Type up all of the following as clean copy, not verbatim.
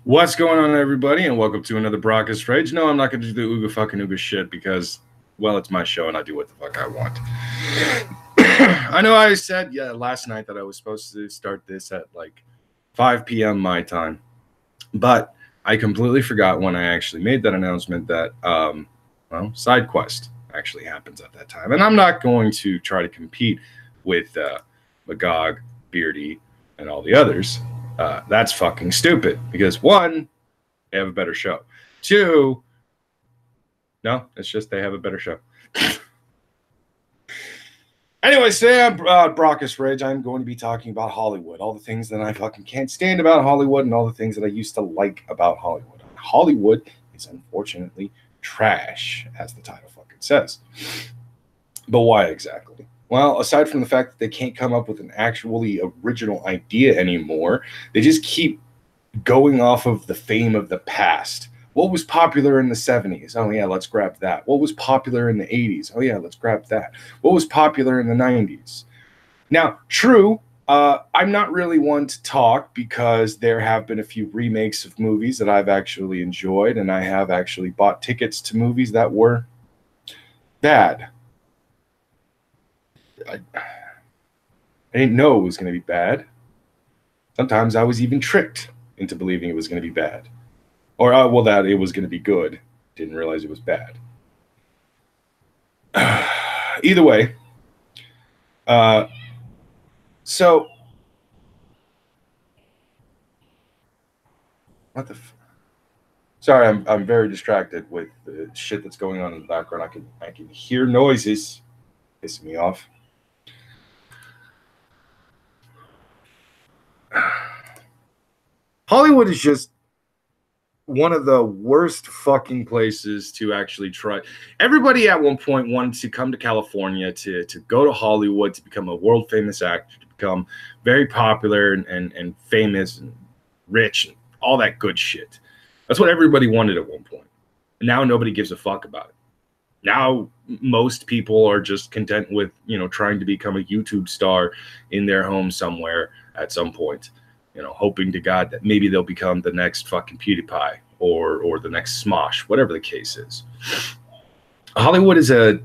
What's going on, everybody, and welcome to another Brockus Rage. No, I'm not going to do the Ooga fucking Ooga shit because, well, it's my show and I do what the fuck I want. I know I said, last night that I was supposed to start this at like 5 p.m. my time, but I completely forgot when I actually made that announcement that, Side Quest actually happens at that time. And I'm not going to try to compete with Magog, Beardy, and all the others. That's fucking stupid because one, they have a better show. Two, no, it's just they have a better show. Anyway, today I'm Brockus Rage. I'm going to be talking about Hollywood, all the things that I fucking can't stand about Hollywood, and all the things that I used to like about Hollywood. Hollywood is unfortunately trash, as the title fucking says. But why exactly? Well, aside from the fact that they can't come up with an actually original idea anymore, they just keep going off of the fame of the past. What was popular in the 70s? Oh, yeah, let's grab that. What was popular in the 80s? Oh, yeah, let's grab that. What was popular in the 90s? Now, true, I'm not really one to talk because there have been a few remakes of movies that I've actually enjoyed, and I have actually bought tickets to movies that were bad. I didn't know it was going to be bad. Sometimes I was even tricked into believing it was going to be bad. Or, that it was going to be good. Didn't realize it was bad. Either way. So, what the sorry, I'm very distracted with the shit that's going on in the background. I can hear noises pissing me off. Hollywood is just one of the worst fucking places to actually try. Everybody at one point wanted to come to California to go to Hollywood to become a world famous actor, to become very popular and famous and rich and all that good shit. That's what everybody wanted at one point. And now nobody gives a fuck about it. Now most people are just content with, trying to become a YouTube star in their home somewhere at some point. Hoping to God that maybe they'll become the next fucking PewDiePie or the next Smosh, whatever the case is. Hollywood is a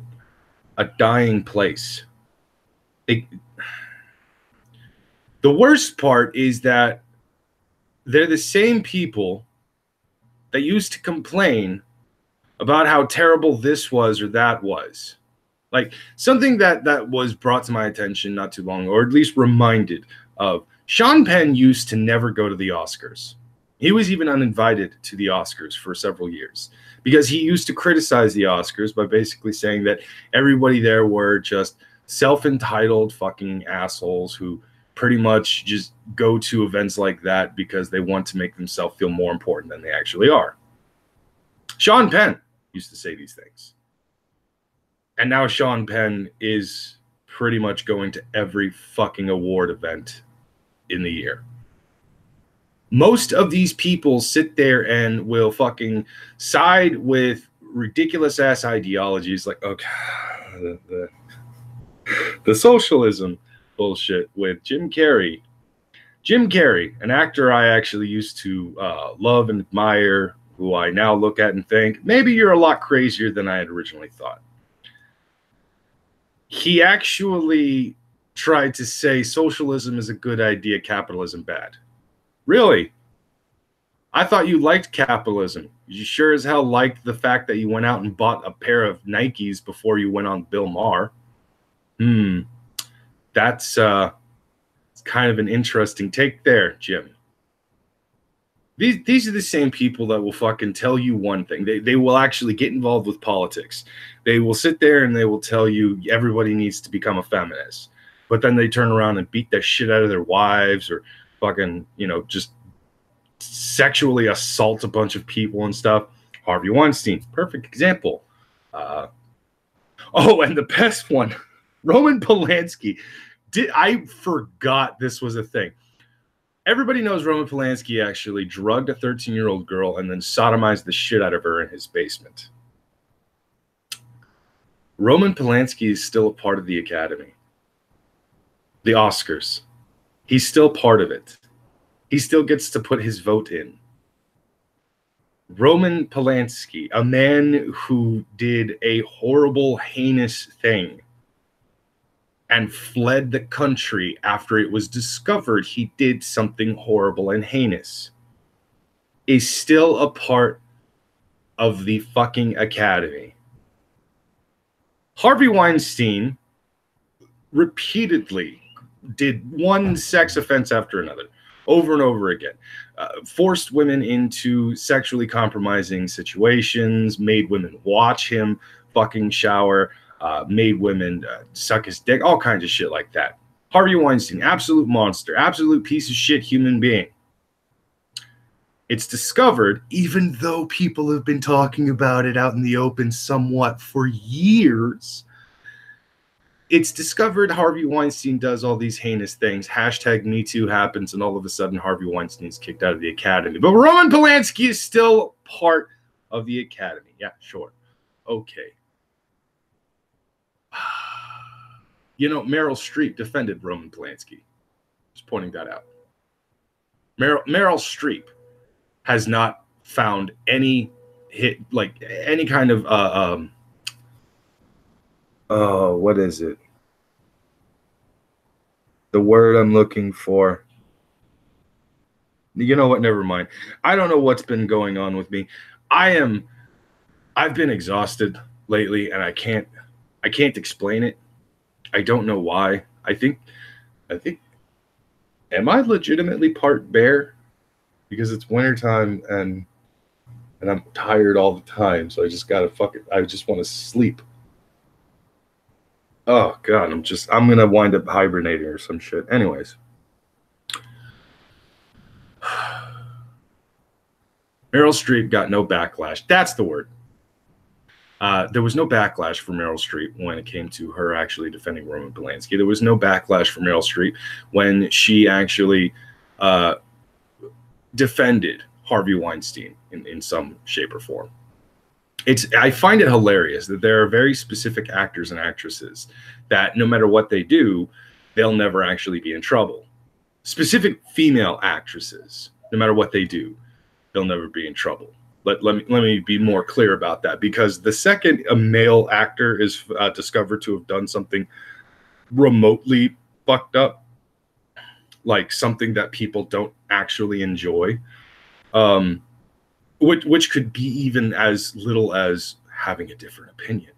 dying place. The worst part is that they're the same people that used to complain about how terrible this was or that was. Like something that was brought to my attention not too long, or at least reminded of. Sean Penn used to never go to the Oscars. He was even uninvited to the Oscars for several years because he used to criticize the Oscars by basically saying that everybody there were just self-entitled fucking assholes who pretty much just go to events like that because they want to make themselves feel more important than they actually are. Sean Penn used to say these things. And now Sean Penn is pretty much going to every fucking award event in the year. Most of these people sit there and will fucking side with ridiculous ass ideologies like, okay, the socialism bullshit with Jim Carrey. Jim Carrey, an actor I actually used to love and admire, who I now look at and think, maybe you're a lot crazier than I had originally thought. He actually tried to say socialism is a good idea, capitalism bad. Really? I thought you liked capitalism. You sure as hell liked the fact that you went out and bought a pair of Nikes before you went on Bill Maher. That's kind of an interesting take there, Jim. These are the same people that will fucking tell you one thing. They will actually get involved with politics. They will sit there and they will tell you everybody needs to become a feminist. But then they turn around and beat the shit out of their wives or fucking, just sexually assault a bunch of people and stuff. Harvey Weinstein, perfect example. And the best one, Roman Polanski. I forgot this was a thing. Everybody knows Roman Polanski actually drugged a 13-year-old girl and then sodomized the shit out of her in his basement. Roman Polanski is still a part of the Academy. The Oscars. He's still part of it. He still gets to put his vote in. Roman Polanski, a man who did a horrible, heinous thing and fled the country after it was discovered he did something horrible and heinous, is still a part of the fucking Academy. Harvey Weinstein repeatedly did one sex offense after another, over and over again. Forced women into sexually compromising situations, made women watch him fucking shower, made women suck his dick, all kinds of shit like that. Harvey Weinstein, absolute monster, absolute piece of shit human being. It's discovered, even though people have been talking about it out in the open somewhat for years, it's discovered Harvey Weinstein does all these heinous things. Hashtag Me Too happens, and all of a sudden Harvey Weinstein's kicked out of the Academy. But Roman Polanski is still part of the Academy. Yeah, sure. Okay. You know, Meryl Streep defended Roman Polanski. Just pointing that out. Meryl Streep has not found any hit, like any kind of what is it? The word I'm looking for. You know what? Never mind. I don't know what's been going on with me. I've been exhausted lately, and I can't explain it. I don't know why. I think, am I legitimately part bear? Because it's wintertime and I'm tired all the time, so I just gotta I just want to sleep. Oh God, I'm gonna wind up hibernating or some shit. Anyways. Meryl Streep got no backlash. That's the word. There was no backlash for Meryl Streep when it came to her actually defending Roman Polanski. There was no backlash for Meryl Streep when she actually defended Harvey Weinstein in some shape or form. I find it hilarious that there are very specific actors and actresses that no matter what they do, they'll never actually be in trouble. Specific female actresses, no matter what they do, they'll never be in trouble. Let me be more clear about that, because the second a male actor is discovered to have done something remotely fucked up, like something that people don't actually enjoy, which could be even as little as having a different opinion.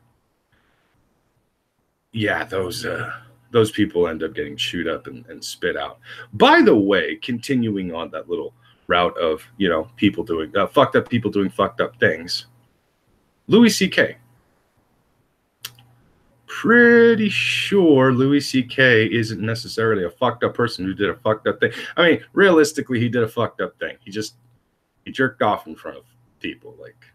Yeah, those people end up getting chewed up and spit out. By the way, continuing on that little route of, you know, people doing fucked up people doing fucked up things, Louis C.K. Pretty sure Louis C.K. isn't necessarily a fucked up person who did a fucked up thing. I mean, realistically, he did a fucked up thing. He jerked off in front of people, like,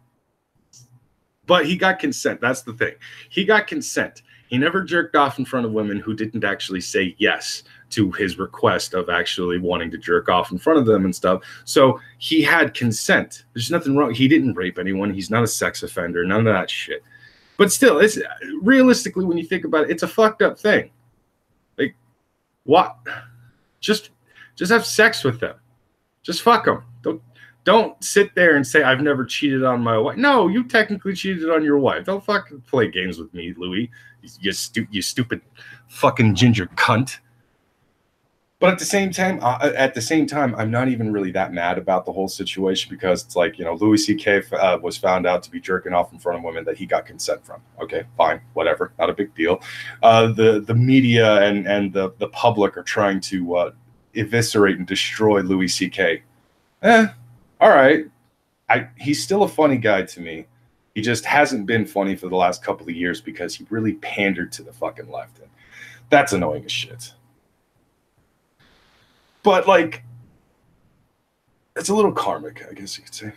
but he got consent. That's the thing. He got consent. He never jerked off in front of women who didn't actually say yes to his request of actually wanting to jerk off in front of them and stuff. So he had consent. There's nothing wrong. He didn't rape anyone. He's not a sex offender. None of that shit. But still, it's realistically, when you think about it, it's a fucked up thing. Like, what? Just have sex with them. Just fuck them. Don't sit there and say, I've never cheated on my wife. No, you technically cheated on your wife. Don't fucking play games with me, Louis. You stupid fucking ginger cunt. But at the same time, I'm not even really that mad about the whole situation, because it's like, you know, Louis C.K. was found out to be jerking off in front of women that he got consent from. Okay, fine, whatever, not a big deal. The media and the public are trying to eviscerate and destroy Louis C.K. All right. He's still a funny guy to me. He just hasn't been funny for the last couple of years because he really pandered to the fucking left. And that's annoying as shit. But, like, it's a little karmic, I guess you could say.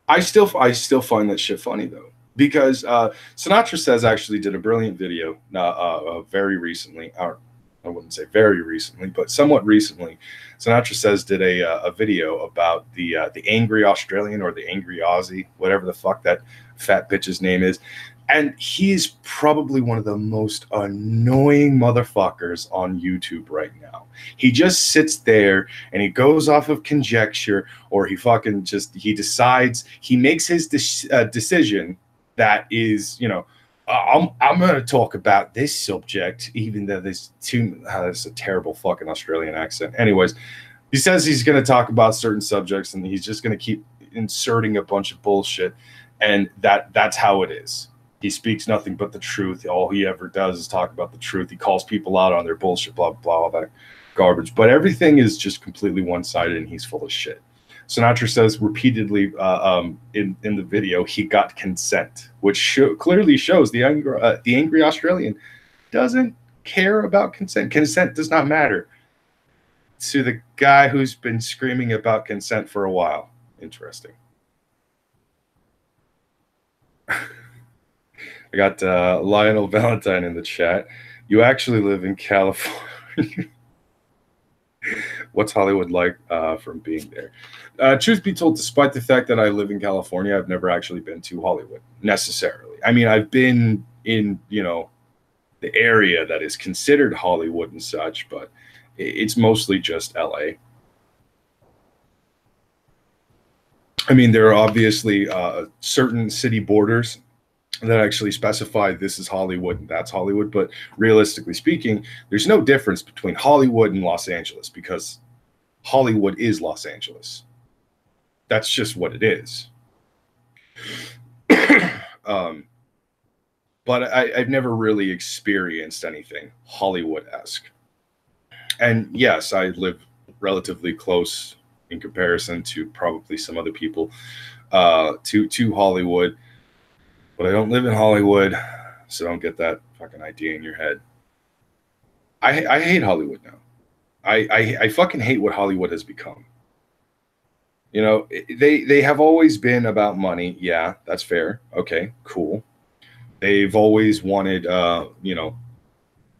I still find that shit funny, though, because Sinatra Says actually did a brilliant video very recently, or I wouldn't say very recently, but somewhat recently. Sinatra Says did a video about the angry Australian, or the angry Aussie, whatever the fuck that fat bitch's name is. And he's probably one of the most annoying motherfuckers on YouTube right now. He just sits there and he goes off of conjecture, or he fucking just, he decides, he makes his decision that is, you know, I'm going to talk about this subject, even though there's that's a terrible fucking Australian accent. Anyways, he says he's going to talk about certain subjects and he's just going to keep inserting a bunch of bullshit. And that's how it is. He speaks nothing but the truth. All he ever does is talk about the truth. He calls people out on their bullshit, blah, blah, all that garbage. But everything is just completely one-sided, and he's full of shit. Sinatra says repeatedly in the video, he got consent, which clearly shows the angry Australian doesn't care about consent. Consent does not matter to the guy who's been screaming about consent for a while. Interesting. I got Lionel Valentine in the chat. You actually live in California. What's Hollywood like from being there? Truth be told, despite the fact that I live in California, I've never actually been to Hollywood necessarily. I mean, I've been in, you know, the area that is considered Hollywood and such, but it's mostly just LA. I mean, there are obviously certain city borders that actually specify this is Hollywood and that's Hollywood. But realistically speaking, there's no difference between Hollywood and Los Angeles, because Hollywood is Los Angeles. That's just what it is. But I've never really experienced anything Hollywood-esque. And yes, I live relatively close in comparison to probably some other people to Hollywood. But I don't live in Hollywood, so don't get that fucking idea in your head. I hate Hollywood now. I fucking hate what Hollywood has become. You know, they have always been about money. Yeah, that's fair. Okay, cool. They've always wanted, you know,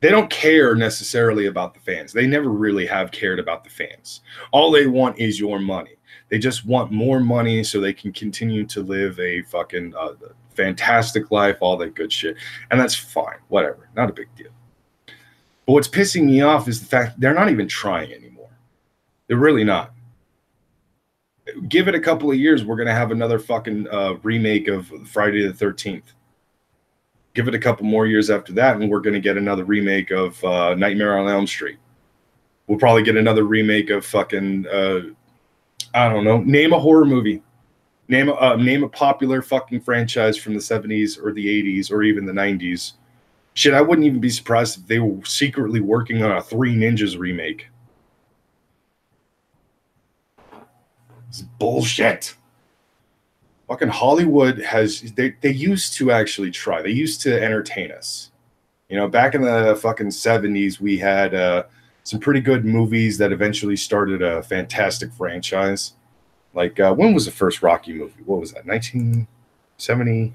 they don't care necessarily about the fans. They never really have cared about the fans. All they want is your money. They just want more money so they can continue to live a fucking fantastic life, all that good shit. And that's fine. Whatever. Not a big deal. But what's pissing me off is the fact they're not even trying anymore. They're really not. Give it a couple of years, we're going to have another fucking remake of Friday the 13th. Give it a couple more years after that, and we're going to get another remake of Nightmare on Elm Street. We'll probably get another remake of fucking, I don't know, name a horror movie. Name a popular fucking franchise from the 70s or the 80s or even the 90s. Shit, I wouldn't even be surprised if they were secretly working on a Three Ninjas remake. It's bullshit. Fucking Hollywood has, they used to actually try. They used to entertain us. You know, back in the fucking 70s, we had some pretty good movies that eventually started a fantastic franchise. Like, when was the first Rocky movie? What was that, 1970,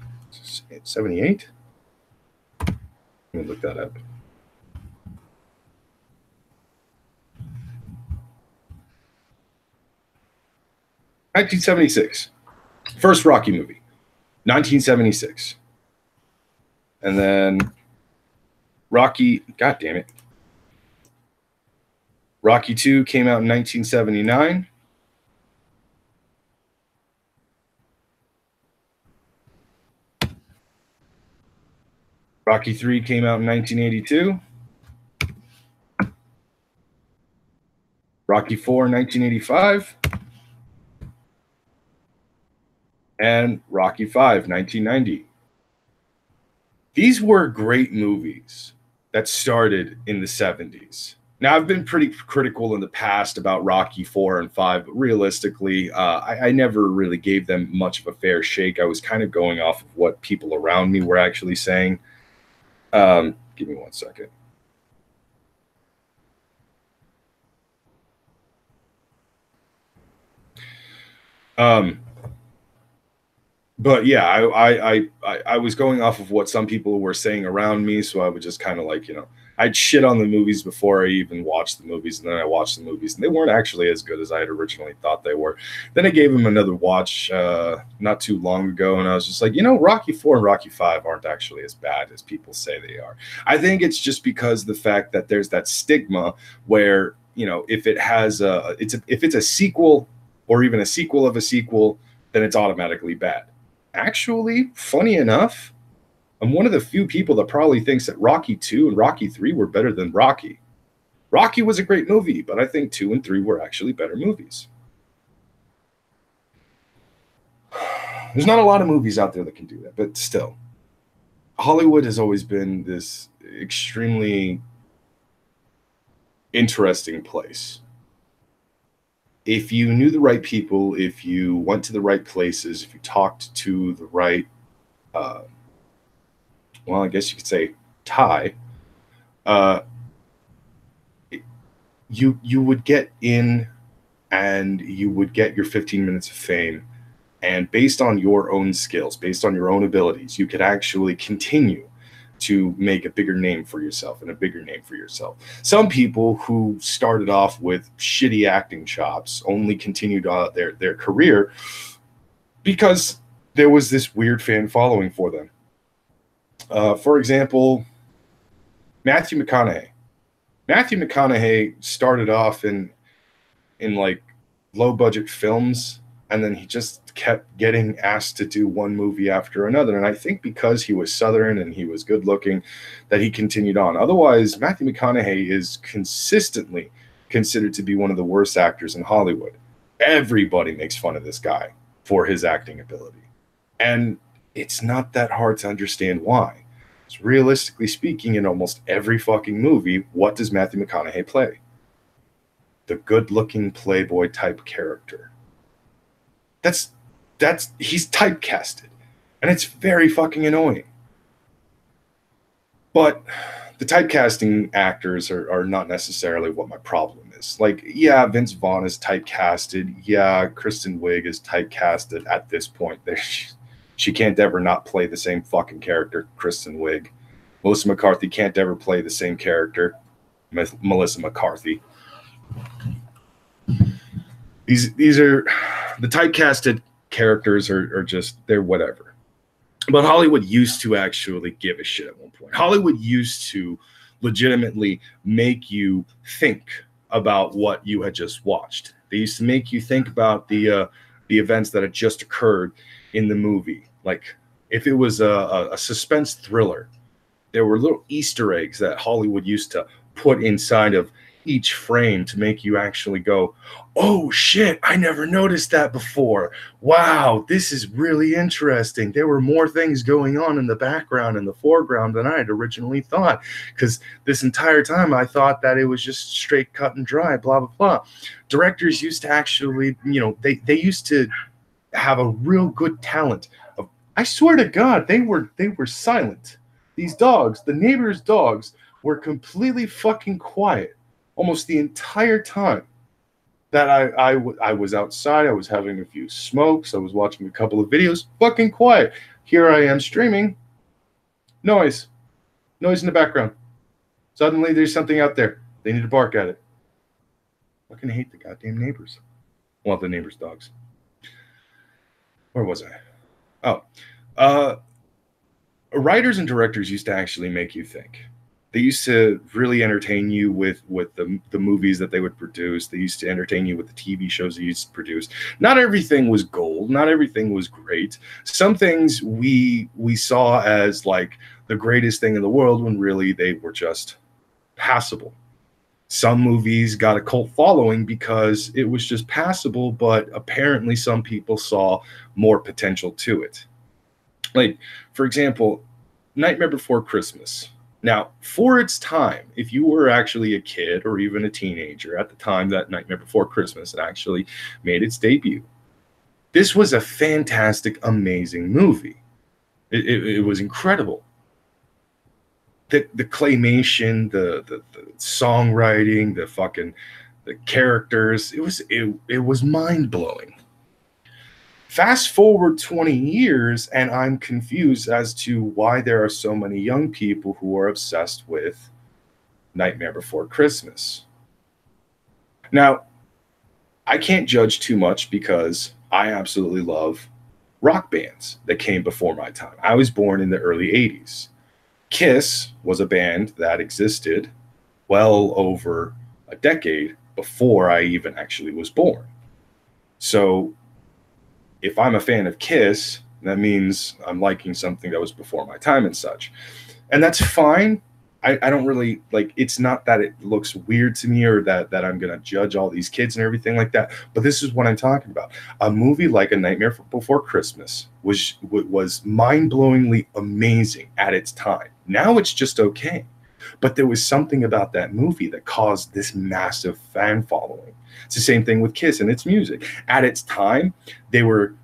78? Let me look that up. (1976). First Rocky movie. 1976. And then Rocky, god damn it. Rocky 2 came out in 1979. Rocky 3 came out in 1982. Rocky 4 in 1985. And Rocky 5, 1990. These were great movies that started in the 70s. Now, I've been pretty critical in the past about Rocky 4 and 5, but realistically, I never really gave them much of a fair shake. I was kind of going off of what people around me were actually saying. Give me 1 second. but yeah, I was going off of what some people were saying around me, so I would just kind of like, you know, I'd shit on the movies before I even watched the movies, and then I watched the movies, and they weren't actually as good as I had originally thought they were. Then I gave them another watch not too long ago, and I was just like, you know, Rocky 4 and Rocky 5 aren't actually as bad as people say they are. I think it's just because the fact that there's that stigma where, you know, if it has if it's a sequel or even a sequel of a sequel, then it's automatically bad. Actually, funny enough, I'm one of the few people that probably thinks that Rocky 2 and Rocky 3 were better than Rocky. Rocky was a great movie, but I think 2 and 3 were actually better movies. There's not a lot of movies out there that can do that, but still, Hollywood has always been this extremely interesting place. If you knew the right people, if you went to the right places, if you talked to the right, well, I guess you could say tie, you would get in and you would get your 15 minutes of fame. And based on your own skills, based on your own abilities, you could actually continue to make a bigger name for yourself and a bigger name for yourself. Some people who started off with shitty acting chops only continued their career because there was this weird fan following for them. For example, Matthew McConaughey. Matthew McConaughey started off in like low budget films, and then he just kept getting asked to do one movie after another. And I think because he was Southern and he was good looking, that he continued on. Otherwise, Matthew McConaughey is consistently considered to be one of the worst actors in Hollywood. Everybody makes fun of this guy for his acting ability. And it's not that hard to understand why. So realistically speaking, in almost every fucking movie, what does Matthew McConaughey play? The good-looking playboy type character. That's he's typecasted, and it's very fucking annoying. But the typecasting actors are not necessarily what my problem is. Like, yeah, Vince Vaughn is typecasted. Yeah, Kristen Wiig is typecasted at this point. She can't ever not play the same fucking character, Kristen Wiig. Melissa McCarthy can't ever play the same character, Melissa McCarthy. These are the typecasted characters are just, they're whatever. But Hollywood used to actually give a shit at one point. Hollywood used to legitimately make you think about what you had just watched. They used to make you think about the events that had just occurred in the movie. Like if it was a suspense thriller, there were little Easter eggs that Hollywood used to put inside of each frame to make you actually go, oh shit, I never noticed that before. Wow, this is really interesting. There were more things going on in the background and the foreground than I had originally thought, because this entire time I thought that it was just straight cut and dry, blah, blah, blah. Directors used to actually, you know, they used to have a real good talent of, I swear to God, they were silent. These dogs, the neighbors' dogs, were completely fucking quiet almost the entire time that I was outside. I was having a few smokes. I was watching a couple of videos. Fucking quiet. Here I am streaming. Noise in the background. Suddenly there's something out there. They need to bark at it. I fucking hate the goddamn neighbors. Well, the neighbors' dogs. Where was I? Oh, writers and directors used to actually make you think. They used to really entertain you with the movies that they would produce. They used to entertain you with the TV shows they used to produce. Not everything was gold. Not everything was great. Some things we saw as like the greatest thing in the world when really they were just passable. Some movies got a cult following because it was just passable, but apparently some people saw more potential to it. Like, for example, Nightmare Before Christmas. Now, for its time, if you were actually a kid or even a teenager at the time that Nightmare Before Christmas had actually made its debut, this was a fantastic, amazing movie. It was incredible. The claymation, the songwriting, the characters, it was mind blowing. Fast forward 20 years, and I'm confused as to why there are so many young people who are obsessed with Nightmare Before Christmas. Now, I can't judge too much because I absolutely love rock bands that came before my time. I was born in the early 80s. Kiss was a band that existed well over a decade before I even actually was born. So if I'm a fan of Kiss, that means I'm liking something that was before my time and such. And that's fine. I don't really like, it's not that it looks weird to me or that I'm going to judge all these kids and everything like that. But this is what I'm talking about. A movie like A Nightmare Before Christmas was mind-blowingly amazing at its time. Now it's just okay. But there was something about that movie that caused this massive fan following. It's the same thing with Kiss and its music. At its time, they were,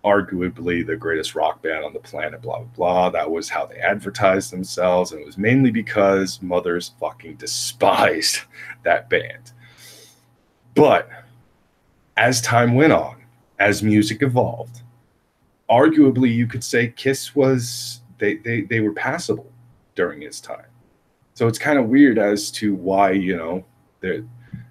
arguably the greatest rock band on the planet, blah, blah, blah. That was how they advertised themselves. And it was mainly because mothers fucking despised that band. But as time went on, as music evolved, arguably you could say Kiss was, they were passable during its time. So it's kind of weird as to why,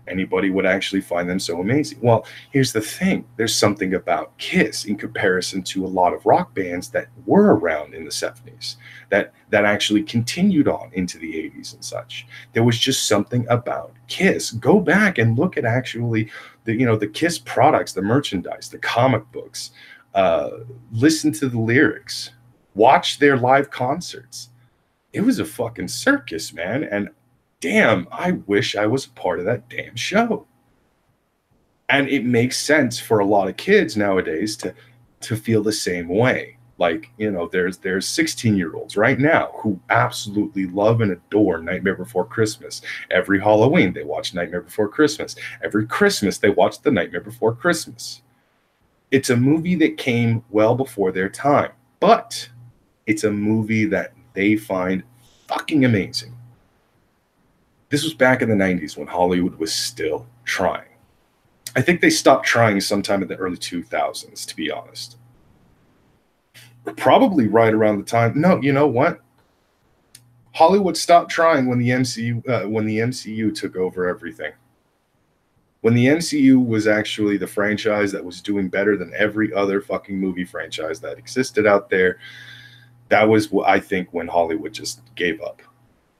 anybody would actually find them so amazing. Well, here's the thing. There's something about Kiss in comparison to a lot of rock bands that were around in the 70s that actually continued on into the 80s and such. There was just something about Kiss. Go back and look at actually the Kiss products, the merchandise, the comic books. Listen to the lyrics. Watch their live concerts. It was a fucking circus, man. And damn, I wish I was a part of that damn show. And it makes sense for a lot of kids nowadays to feel the same way. Like, there's 16-year-olds right now who absolutely love and adore Nightmare Before Christmas. Every Halloween, they watch Nightmare Before Christmas. Every Christmas, they watch The Nightmare Before Christmas. It's a movie that came well before their time, but it's a movie that they find fucking amazing. This was back in the 90s when Hollywood was still trying. I think they stopped trying sometime in the early 2000s, to be honest. Probably right around the time. No, you know what? Hollywood stopped trying when the MCU took over everything. When the MCU was actually the franchise that was doing better than every other fucking movie franchise that existed out there, that was, I think, when Hollywood just gave up.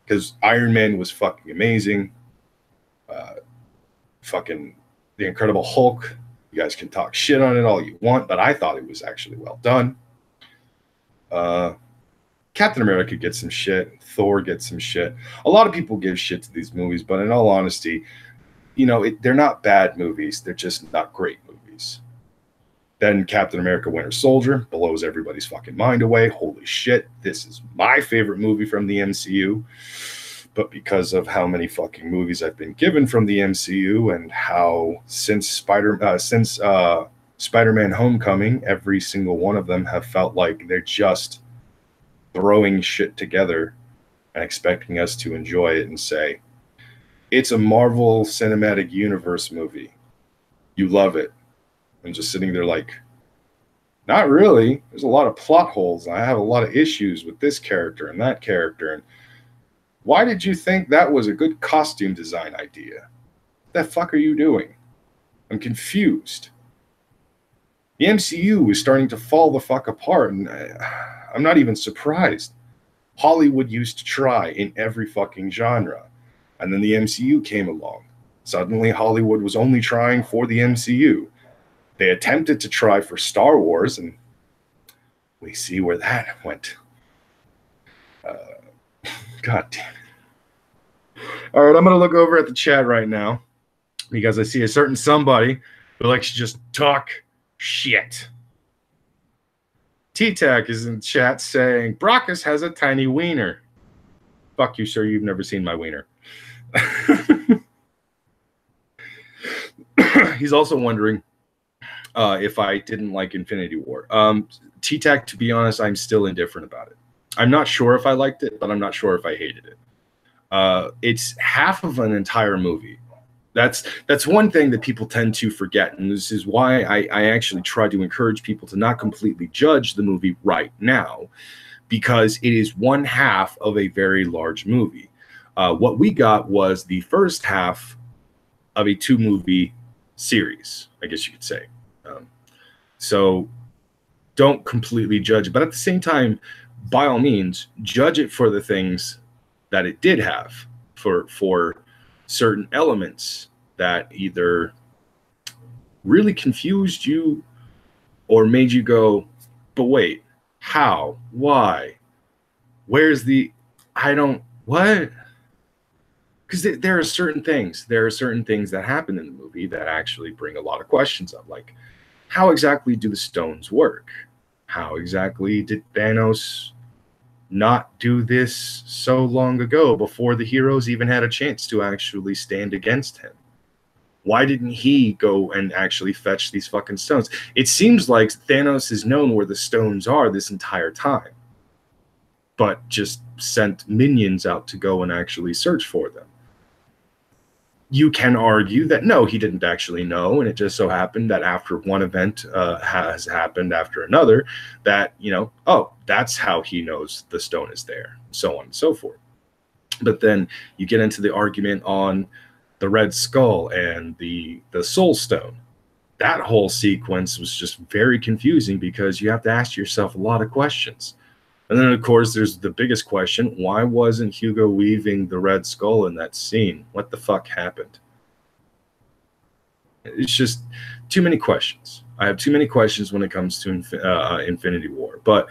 Because Iron Man was fucking amazing. Fucking The Incredible Hulk. You guys can talk shit on it all you want, but I thought it was actually well done. Captain America gets some shit. Thor gets some shit. A lot of people give shit to these movies, but in all honesty, they're not bad movies. They're just not great movies. Then Captain America Winter Soldier blows everybody's fucking mind away. Holy shit, this is my favorite movie from the MCU. But because of how many fucking movies I've been given from the MCU and how since Spider-Man Homecoming, every single one of them have felt like they're just throwing shit together and expecting us to enjoy it and say, it's a Marvel Cinematic Universe movie. You love it. I'm just sitting there like, not really. There's a lot of plot holes. I have a lot of issues with this character and that character. And why did you think that was a good costume design idea? What the fuck are you doing? I'm confused. The MCU is starting to fall the fuck apart, and I'm not even surprised. Hollywood used to try in every fucking genre, and then the MCU came along. Suddenly, Hollywood was only trying for the MCU. They attempted to try for Star Wars, and we see where that went. God damn it. All right, I'm going to look over at the chat right now because I see a certain somebody who likes to just talk shit. T-Tac is in the chat saying, Brockus has a tiny wiener. Fuck you, sir. You've never seen my wiener. He's also wondering if I didn't like Infinity War. T-Tac, to be honest, I'm still indifferent about it. I'm not sure if I liked it, but I'm not sure if I hated it. It's half of an entire movie. That's one thing that people tend to forget, and this is why I actually try to encourage people to not completely judge the movie right now, because it is one half of a very large movie. What we got was the first half of a 2-movie series, I guess you could say. So don't completely judge it, but at the same time, by all means, judge it for the things that it did have, for certain elements that either really confused you or made you go, but wait, how, why, where's the, I don't, what? Because there are certain things that happen in the movie that actually bring a lot of questions up, like, how exactly do the stones work? How exactly did Thanos not do this so long ago, before the heroes even had a chance to actually stand against him? Why didn't he go and actually fetch these fucking stones? It seems like Thanos has known where the stones are this entire time, but just sent minions out to go and actually search for them. You can argue that no, he didn't actually know, and it just so happened that after one event has happened after another, that, you know, oh, that's how he knows the stone is there, so on and so forth. But then you get into the argument on the Red Skull and the Soul Stone. That whole sequence was just very confusing, because you have to ask yourself a lot of questions. And then, of course, there's the biggest question. Why wasn't Hugo Weaving the Red Skull in that scene? What the fuck happened? It's just too many questions. I have too many questions when it comes to Infinity War. But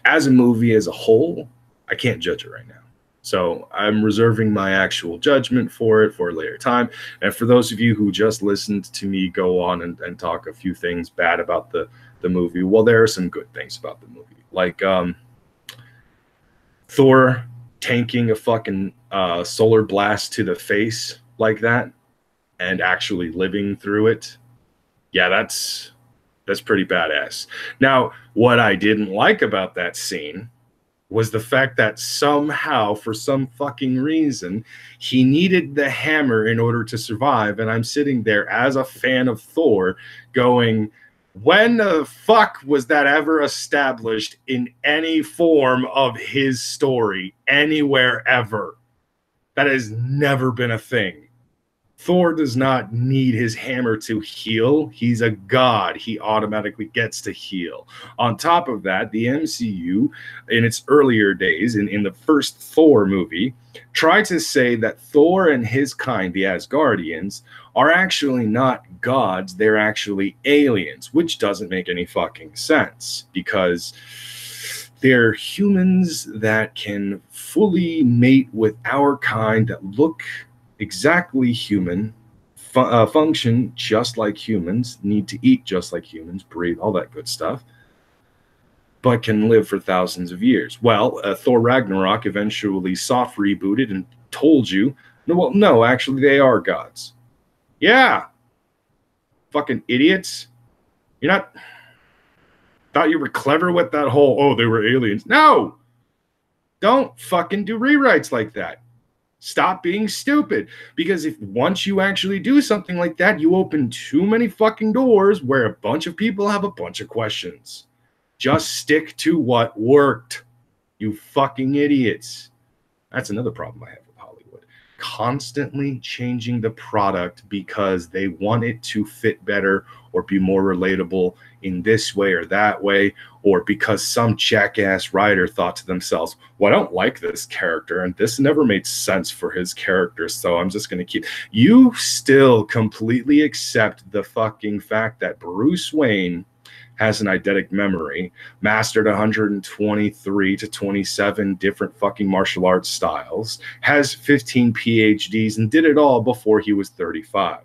as a movie as a whole, I can't judge it right now. So I'm reserving my actual judgment for it for a later time. And for those of you who just listened to me go on and talk a few things bad about the movie, well, there are some good things about the movie. Like Thor tanking a fucking solar blast to the face like that and actually living through it. Yeah, that's pretty badass. Now, what I didn't like about that scene was the fact that somehow, for some fucking reason, he needed the hammer in order to survive. And I'm sitting there as a fan of Thor going, when the fuck was that ever established in any form of his story anywhere ever? That has never been a thing. Thor does not need his hammer to heal. He's a god. He automatically gets to heal. On top of that, the MCU, in its earlier days, in the first Thor movie, tried to say that Thor and his kind, the Asgardians, are actually not gods. They're actually aliens, which doesn't make any fucking sense, because they're humans that can fully mate with our kind, that look exactly human, function just like humans, need to eat just like humans, breathe, all that good stuff, but can live for thousands of years. Well, Thor Ragnarok eventually soft rebooted and told you, no, actually they are gods. Yeah. Fucking idiots. You're not... Thought you were clever with that whole, oh, they were aliens. No! Don't fucking do rewrites like that. Stop being stupid, because if once you actually do something like that, you open too many fucking doors where a bunch of people have a bunch of questions. Just stick to what worked, you fucking idiots. That's another problem I have with Hollywood. Constantly changing the product because they want it to fit better or be more relatable in this way or that way, or because some jackass writer thought to themselves, well, I don't like this character and this never made sense for his character, so I'm just going to keep... You still completely accept the fucking fact that Bruce Wayne has an eidetic memory, mastered 123 to 27 different fucking martial arts styles, has 15 PhDs, and did it all before he was 35.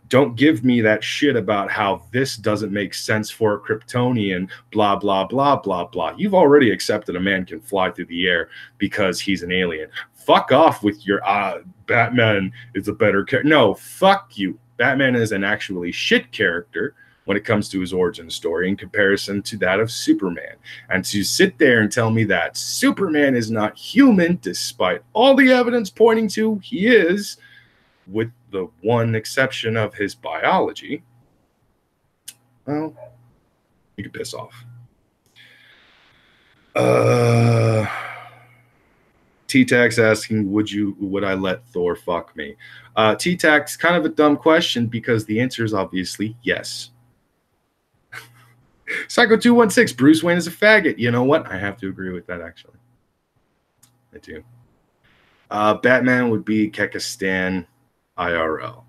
Don't give me that shit about how this doesn't make sense for a Kryptonian, blah, blah, blah, blah, blah. You've already accepted a man can fly through the air because he's an alien. Fuck off with your, Batman is a better character. No, fuck you. Batman is an actually shit character when it comes to his origin story in comparison to that of Superman. And to sit there and tell me that Superman is not human, despite all the evidence pointing to he is, with the one exception of his biology, well, you can piss off. T-Tax asking, would I let Thor fuck me? T-Tax, kind of a dumb question because the answer is obviously yes. Psycho 216, Bruce Wayne is a faggot. You know what? I have to agree with that, actually. I do. Batman would be Kekistan IRL.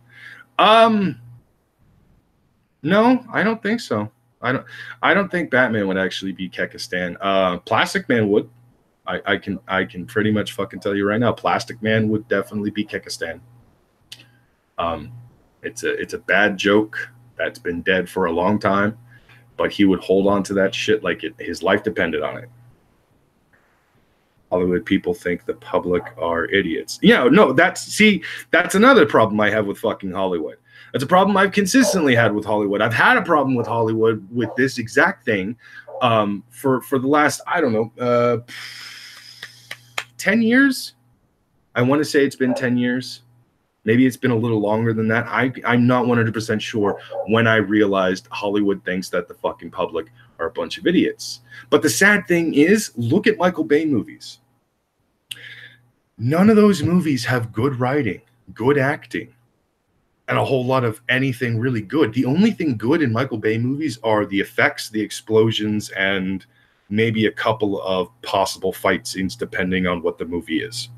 No, I don't think so. I don't think Batman would actually be Kekistan. Plastic Man would. I can pretty much fucking tell you right now, Plastic Man would definitely be Kekistan. It's a bad joke that's been dead for a long time, but he would hold on to that shit like his life depended on it. Hollywood people think the public are idiots. Yeah, no, that's another problem I have with fucking Hollywood. That's a problem I've consistently had with Hollywood. I've had a problem with Hollywood with this exact thing for the last, I don't know, 10 years. I want to say it's been 10 years. Maybe it's been a little longer than that. I'm not 100% sure when I realized Hollywood thinks that the fucking public are a bunch of idiots. But the sad thing is, look at Michael Bay movies. None of those movies have good writing, good acting, and a whole lot of anything really good. The only thing good in Michael Bay movies are the effects, the explosions, and maybe a couple of possible fight scenes, depending on what the movie is.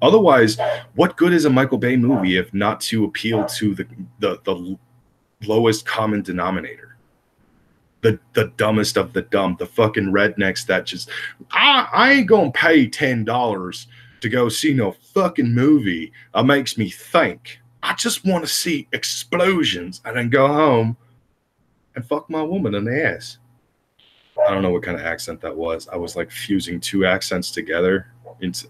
Otherwise, what good is a Michael Bay movie if not to appeal to the lowest common denominator? The dumbest of the dumb, the fucking rednecks that just, I ain't gonna pay $10 to go see no fucking movie that makes me think. I just want to see explosions and then go home and fuck my woman in the ass. I don't know what kind of accent that was. I was like fusing two accents together.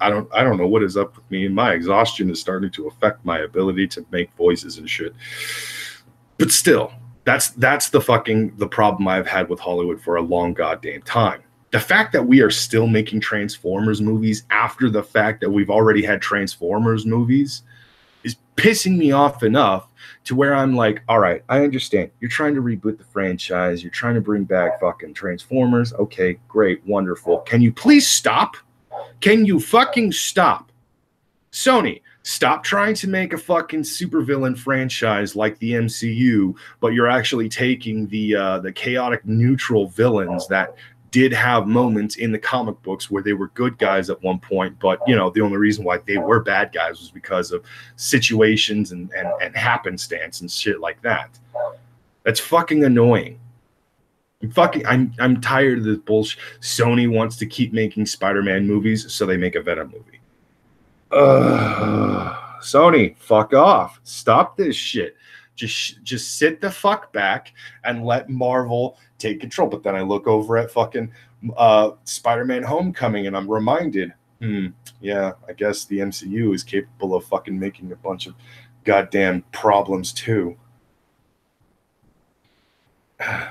I don't know what is up with me. My exhaustion is starting to affect my ability to make voices and shit. But still, that's the problem I've had with Hollywood for a long goddamn time. The fact that we are still making Transformers movies after the fact that we've already had Transformers movies is pissing me off enough to where I'm like, all right, I understand. You're trying to reboot the franchise. You're trying to bring back fucking Transformers. Okay, great, wonderful. Can you please stop? Can you fucking stop? Sony, stop trying to make a fucking supervillain franchise like the MCU, but you're actually taking the chaotic neutral villains that did have moments in the comic books where they were good guys at one point, but the only reason why they were bad guys was because of situations and happenstance and shit like that. That's fucking annoying. I'm tired of this bullshit. Sony wants to keep making Spider-Man movies, so they make a Venom movie. Sony, fuck off. Stop this shit. Just sit the fuck back and let Marvel take control. But then I look over at fucking Spider-Man Homecoming and I'm reminded, yeah, I guess the MCU is capable of fucking making a bunch of goddamn problems too. The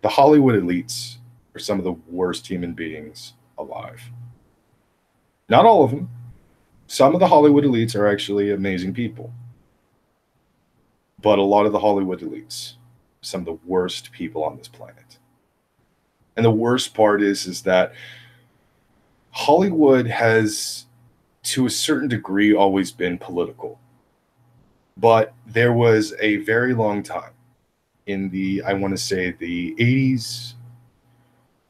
Hollywood elites are some of the worst human beings alive. Not all of them. Some of the Hollywood elites are actually amazing people. But a lot of the Hollywood elites are some of the worst people on this planet. And the worst part is that Hollywood has, to a certain degree, always been political. But there was a very long time in I want to say the 80s,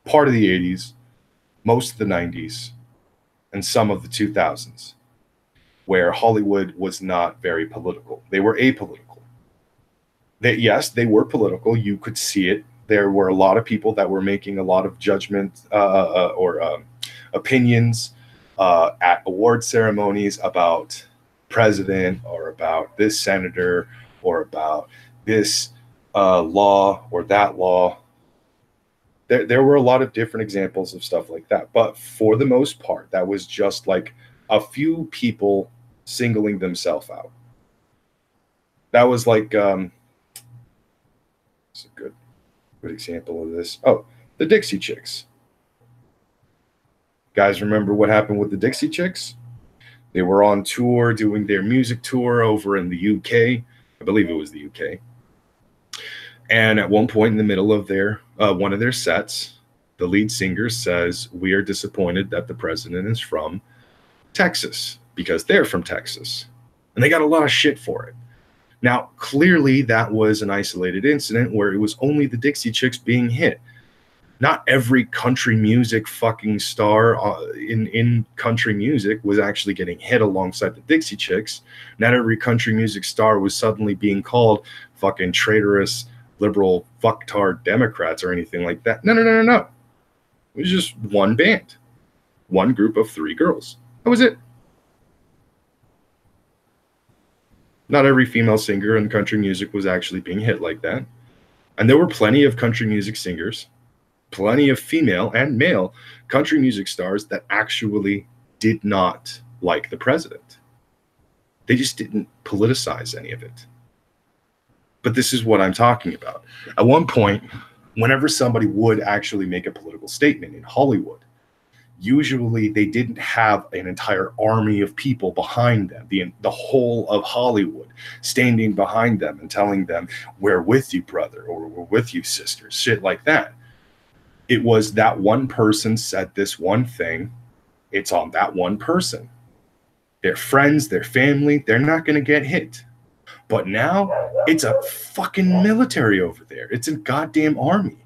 part of the 80s, most of the 90s, and some of the 2000s, where Hollywood was not very political. They were apolitical. Yes, they were political. You could see it. There were a lot of people that were making a lot of judgment or opinions at award ceremonies about president or about this senator or about this law or that law. There were a lot of different examples of stuff like that. But for the most part, that was just like a few people singling themselves out. That was like, it's a good example of this. Oh, the Dixie Chicks. Guys, remember what happened with the Dixie Chicks? They were on tour doing their music tour over in the UK. I believe it was the UK. And at one point in the middle of their one of their sets, the lead singer says, "We are disappointed that the president is from Texas," because they're from Texas. And they got a lot of shit for it. Now, clearly that was an isolated incident where it was only the Dixie Chicks being hit. Not every country music fucking star in country music was actually getting hit alongside the Dixie Chicks. Not every country music star was suddenly being called fucking traitorous liberal fucktard Democrats or anything like that. No. It was just one band, one group of 3 girls. That was it. Not every female singer in country music was actually being hit like that. And there were plenty of country music singers, plenty of female and male country music stars that actually did not like the president. They just didn't politicize any of it. But this is what I'm talking about. At one point, whenever somebody would actually make a political statement in Hollywood, usually they didn't have an entire army of people behind them, the whole of Hollywood standing behind them and telling them, "We're with you, brother," or "We're with you, sister," shit like that. It was that one person said this one thing. It's on that one person. Their friends, their family, they're not going to get hit. But now it's a fucking military over there. It's a goddamn army.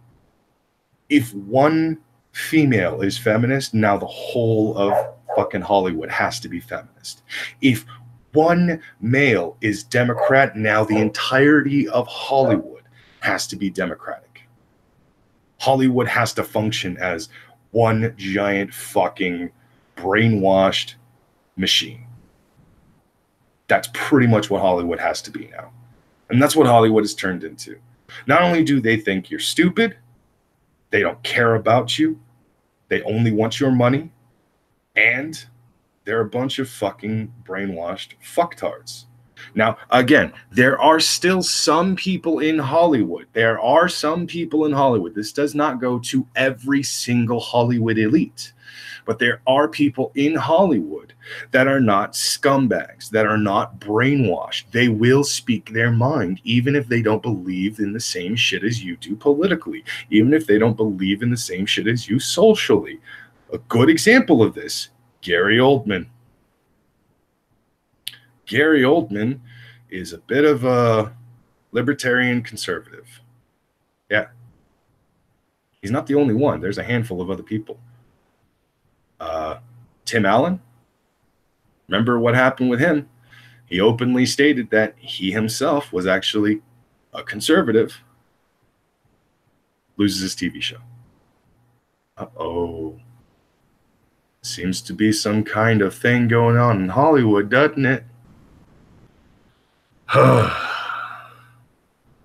If one female is feminist, now the whole of fucking Hollywood has to be feminist. If one male is Democrat, now the entirety of Hollywood has to be Democratic. Hollywood has to function as one giant fucking brainwashed machine. That's pretty much what Hollywood has to be now. And that's what Hollywood has turned into. Not only do they think you're stupid, they don't care about you, they only want your money, and they're a bunch of fucking brainwashed fucktards. Now, again, there are still some people in Hollywood. There are some people in Hollywood. This does not go to every single Hollywood elite. But there are people in Hollywood that are not scumbags, that are not brainwashed. They will speak their mind, even if they don't believe in the same shit as you do politically, even if they don't believe in the same shit as you socially. A good example of this, Gary Oldman. Gary Oldman is a bit of a libertarian conservative. Yeah. He's not the only one. There's a handful of other people. Tim Allen, remember what happened with him? He openly stated that he himself was actually a conservative. Loses his TV show. Uh-oh. Seems to be some kind of thing going on in Hollywood, doesn't it?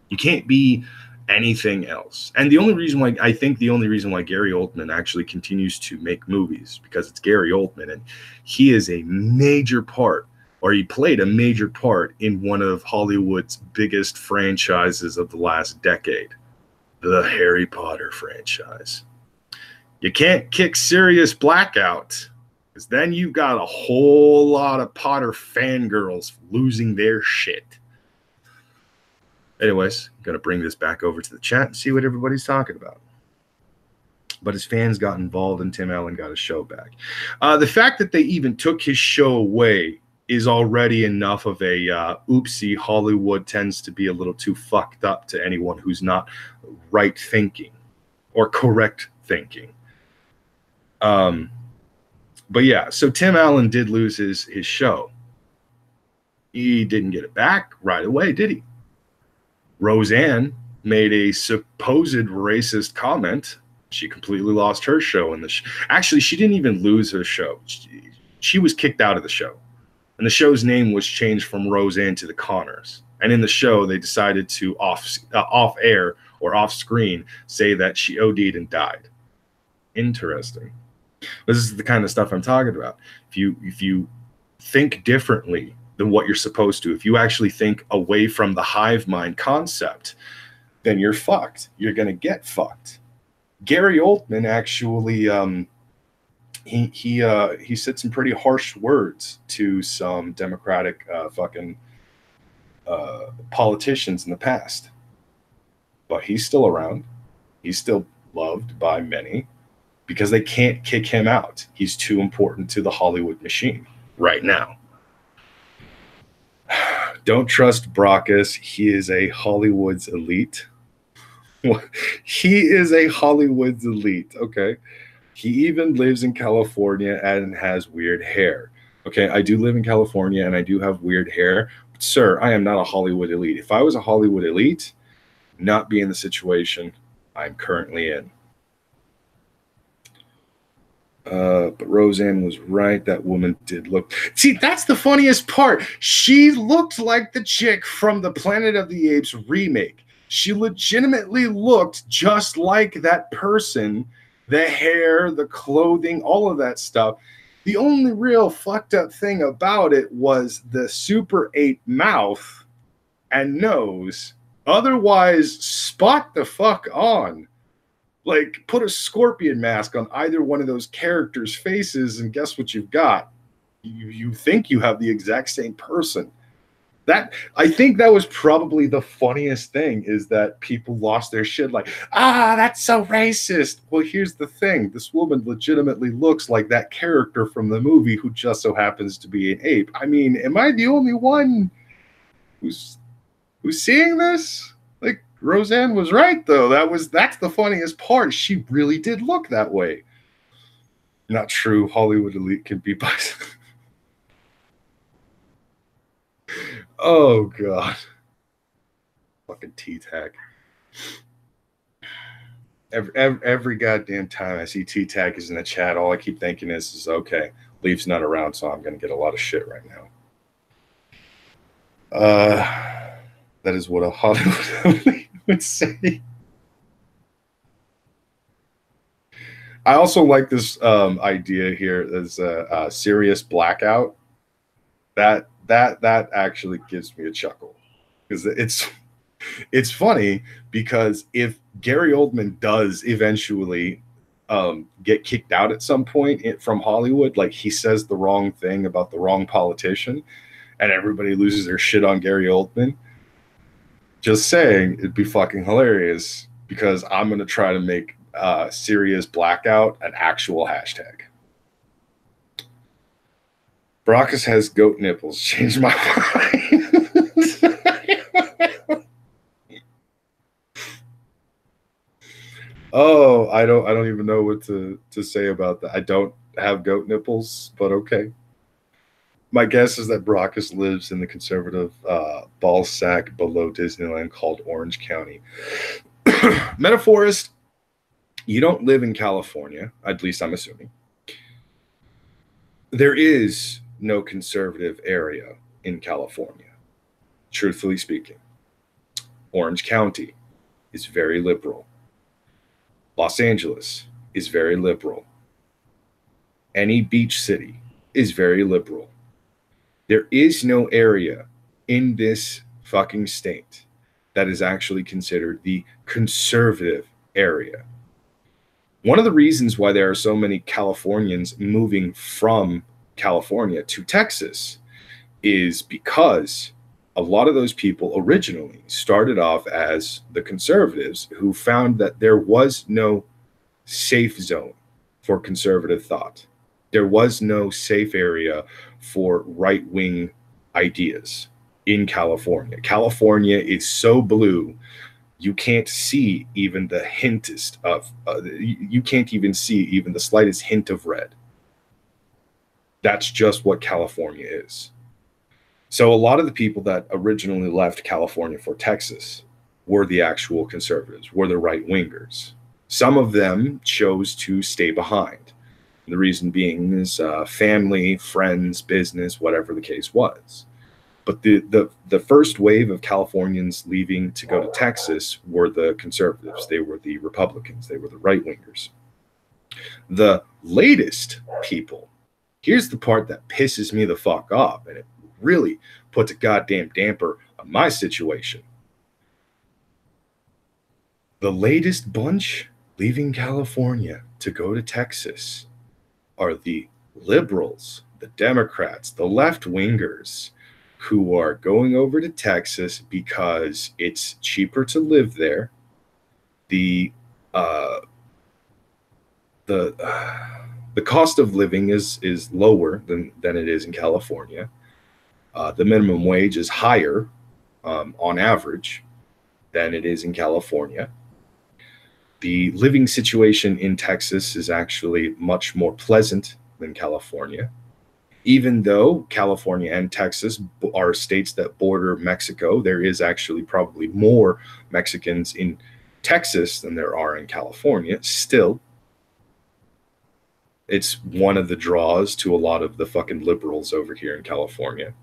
You can't be anything else. And the only reason why I think the only reason why Gary Oldman actually continues to make movies, because it's Gary Oldman, and he is a major part, or he played a major part in one of Hollywood's biggest franchises of the last decade, the Harry Potter franchise. You can't kick Sirius Black out, because then you've got a whole lot of Potter fangirls losing their shit. Anyways, I'm going to bring this back over to the chat and see what everybody's talking about. But his fans got involved and Tim Allen got his show back. The fact that they even took his show away is already enough of a oopsie. Hollywood tends to be a little too fucked up to anyone who's not right thinking or correct thinking. But yeah, so Tim Allen did lose his show. He didn't get it back right away, did he? Roseanne made a supposed racist comment. She completely lost her show in the actually, she didn't even lose her show. She was kicked out of the show. And the show's name was changed from Roseanne to The Connors. And in the show, they decided to off air or off screen say that she OD'd and died. Interesting. This is the kind of stuff I'm talking about. If you think differently than what you're supposed to, if you actually think away from the hive mind concept, then you're fucked. You're going to get fucked. Gary Oldman actually he said some pretty harsh words to some Democratic fucking politicians in the past, but he's still around. He's still loved by many because they can't kick him out. He's too important to the Hollywood machine right now. Don't trust Brockus. He is a Hollywood's elite. He is a Hollywood's elite, okay? He even lives in California and has weird hair. Okay, I do live in California and I do have weird hair. But sir, I am not a Hollywood elite. If I was a Hollywood elite, not be in the situation I'm currently in. But Roseanne was right. That woman did look. See, that's the funniest part. She looked like the chick from the Planet of the Apes remake. She legitimately looked just like that person. The hair, the clothing, all of that stuff. The only real fucked up thing about it was the Super 8 mouth and nose. Otherwise, spot the fuck on. Like, put a scorpion mask on either one of those characters' faces, and guess what you've got? You think you have the exact same person. That, I think that was probably the funniest thing, is that people lost their shit like, that's so racist. Well, here's the thing. This woman legitimately looks like that character from the movie who just so happens to be an ape. I mean, am I the only one who's seeing this? Like, Roseanne was right, though. That's the funniest part. She really did look that way. Not true. Hollywood elite can be bisexual. Oh, God. Fucking T-Tag. Every goddamn time I see T-Tag is in the chat, all I keep thinking is okay, Leaf's not around, so I'm going to get a lot of shit right now. That is what a Hollywood elite would say. I also like this idea here. There's a serious blackout. That actually gives me a chuckle, because it's funny, because if Gary Oldman does eventually get kicked out at some point from Hollywood, like he says the wrong thing about the wrong politician, and everybody loses their shit on Gary Oldman. Just saying, it'd be fucking hilarious, because I'm going to try to make serious blackout an actual hashtag. Brockus has goat nipples. Changed my mind. Oh, I don't even know what to say about that. I don't have goat nipples, but okay. My guess is that Brockus lives in the conservative ball sack below Disneyland called Orange County. Metaphorist, you don't live in California, at least I'm assuming. There is no conservative area in California, truthfully speaking. Orange County is very liberal. Los Angeles is very liberal. Any beach city is very liberal. There is no area in this fucking state that is actually considered the conservative area. One of the reasons why there are so many Californians moving from California to Texas is because a lot of those people originally started off as the conservatives who found that there was no safe zone for conservative thought. There was no safe area for right-wing ideas in California. California is so blue, you can't see even the hintest of, you can't even see even the slightest hint of red. That's just what California is. So a lot of the people that originally left California for Texas were the actual conservatives, were the right-wingers. Some of them chose to stay behind. The reason being is family, friends, business, whatever the case was. But the first wave of Californians leaving to go to Texas were the conservatives. They were the Republicans. They were the right-wingers. The latest people, here's the part that pisses me the fuck off, and it really puts a goddamn damper on my situation. The latest bunch leaving California to go to Texas are the liberals, the Democrats, the left-wingers who are going over to Texas because it's cheaper to live there. The cost of living is lower than it is in California. The minimum wage is higher on average than it is in California. The living situation in Texas is actually much more pleasant than California. Even though California and Texas are states that border Mexico, there is actually probably more Mexicans in Texas than there are in California. Still, it's one of the draws to a lot of the fucking liberals over here in California.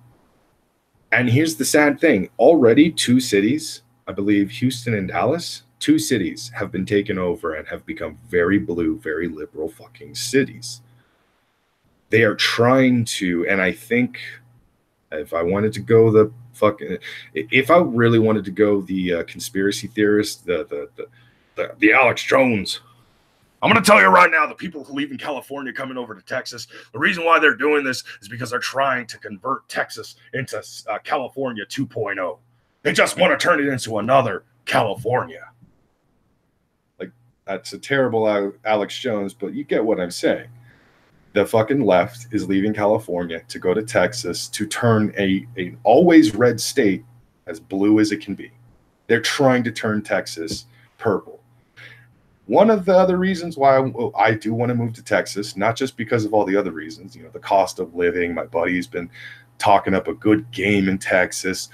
And here's the sad thing. Already 2 cities, I believe Houston and Dallas, 2 cities have been taken over and have become very blue, very liberal fucking cities. They are trying to, and I think if I wanted to go the fucking, if I really wanted to go the conspiracy theorist, the Alex Jones, I'm going to tell you right now, the people who live in California coming over to Texas, the reason why they're doing this is because they're trying to convert Texas into California 2.0. They just want to turn it into another California. Like, that's a terrible Alex Jones, but you get what I'm saying. The fucking left is leaving California to go to Texas to turn a always red state as blue as it can be. They're trying to turn Texas purple. One of the other reasons why I do want to move to Texas, not just because of all the other reasons, you know, the cost of living. My buddy's been talking up a good game in Texas.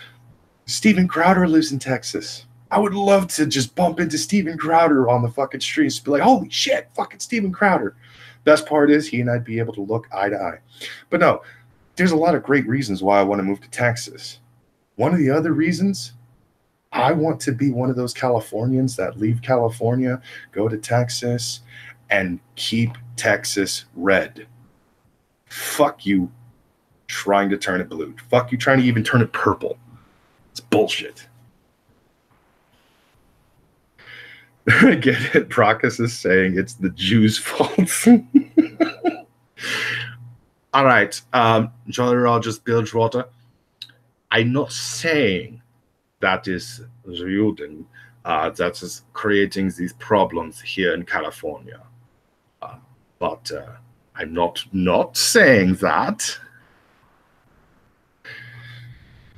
Steven Crowder lives in Texas. I would love to just bump into Steven Crowder on the fucking streets, be like, holy shit, fucking Steven Crowder. Best part is he and I'd be able to look eye to eye. But no, there's a lot of great reasons why I want to move to Texas. One of the other reasons, I want to be one of those Californians that leave California, go to Texas, and keep Texas red. Fuck you trying to turn it blue. Fuck you trying to even turn it purple. It's bullshit. I get it. Brockus is saying it's the Jews' fault. All right. Jolly Rogers, Bill Water. I'm not saying that is Juden that is creating these problems here in California. But I'm not saying that.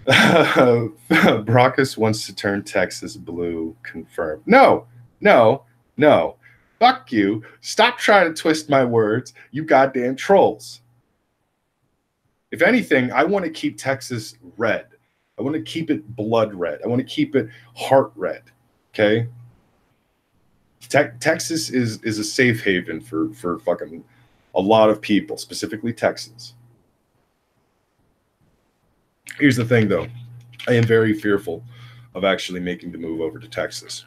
Brockus wants to turn Texas blue. Confirmed. No. Fuck you. Stop trying to twist my words, you goddamn trolls. If anything, I want to keep Texas red. I want to keep it blood red. I want to keep it heart red. Okay? Texas is a safe haven for fucking a lot of people, specifically Texans. Here's the thing, though. I am very fearful of actually making the move over to Texas.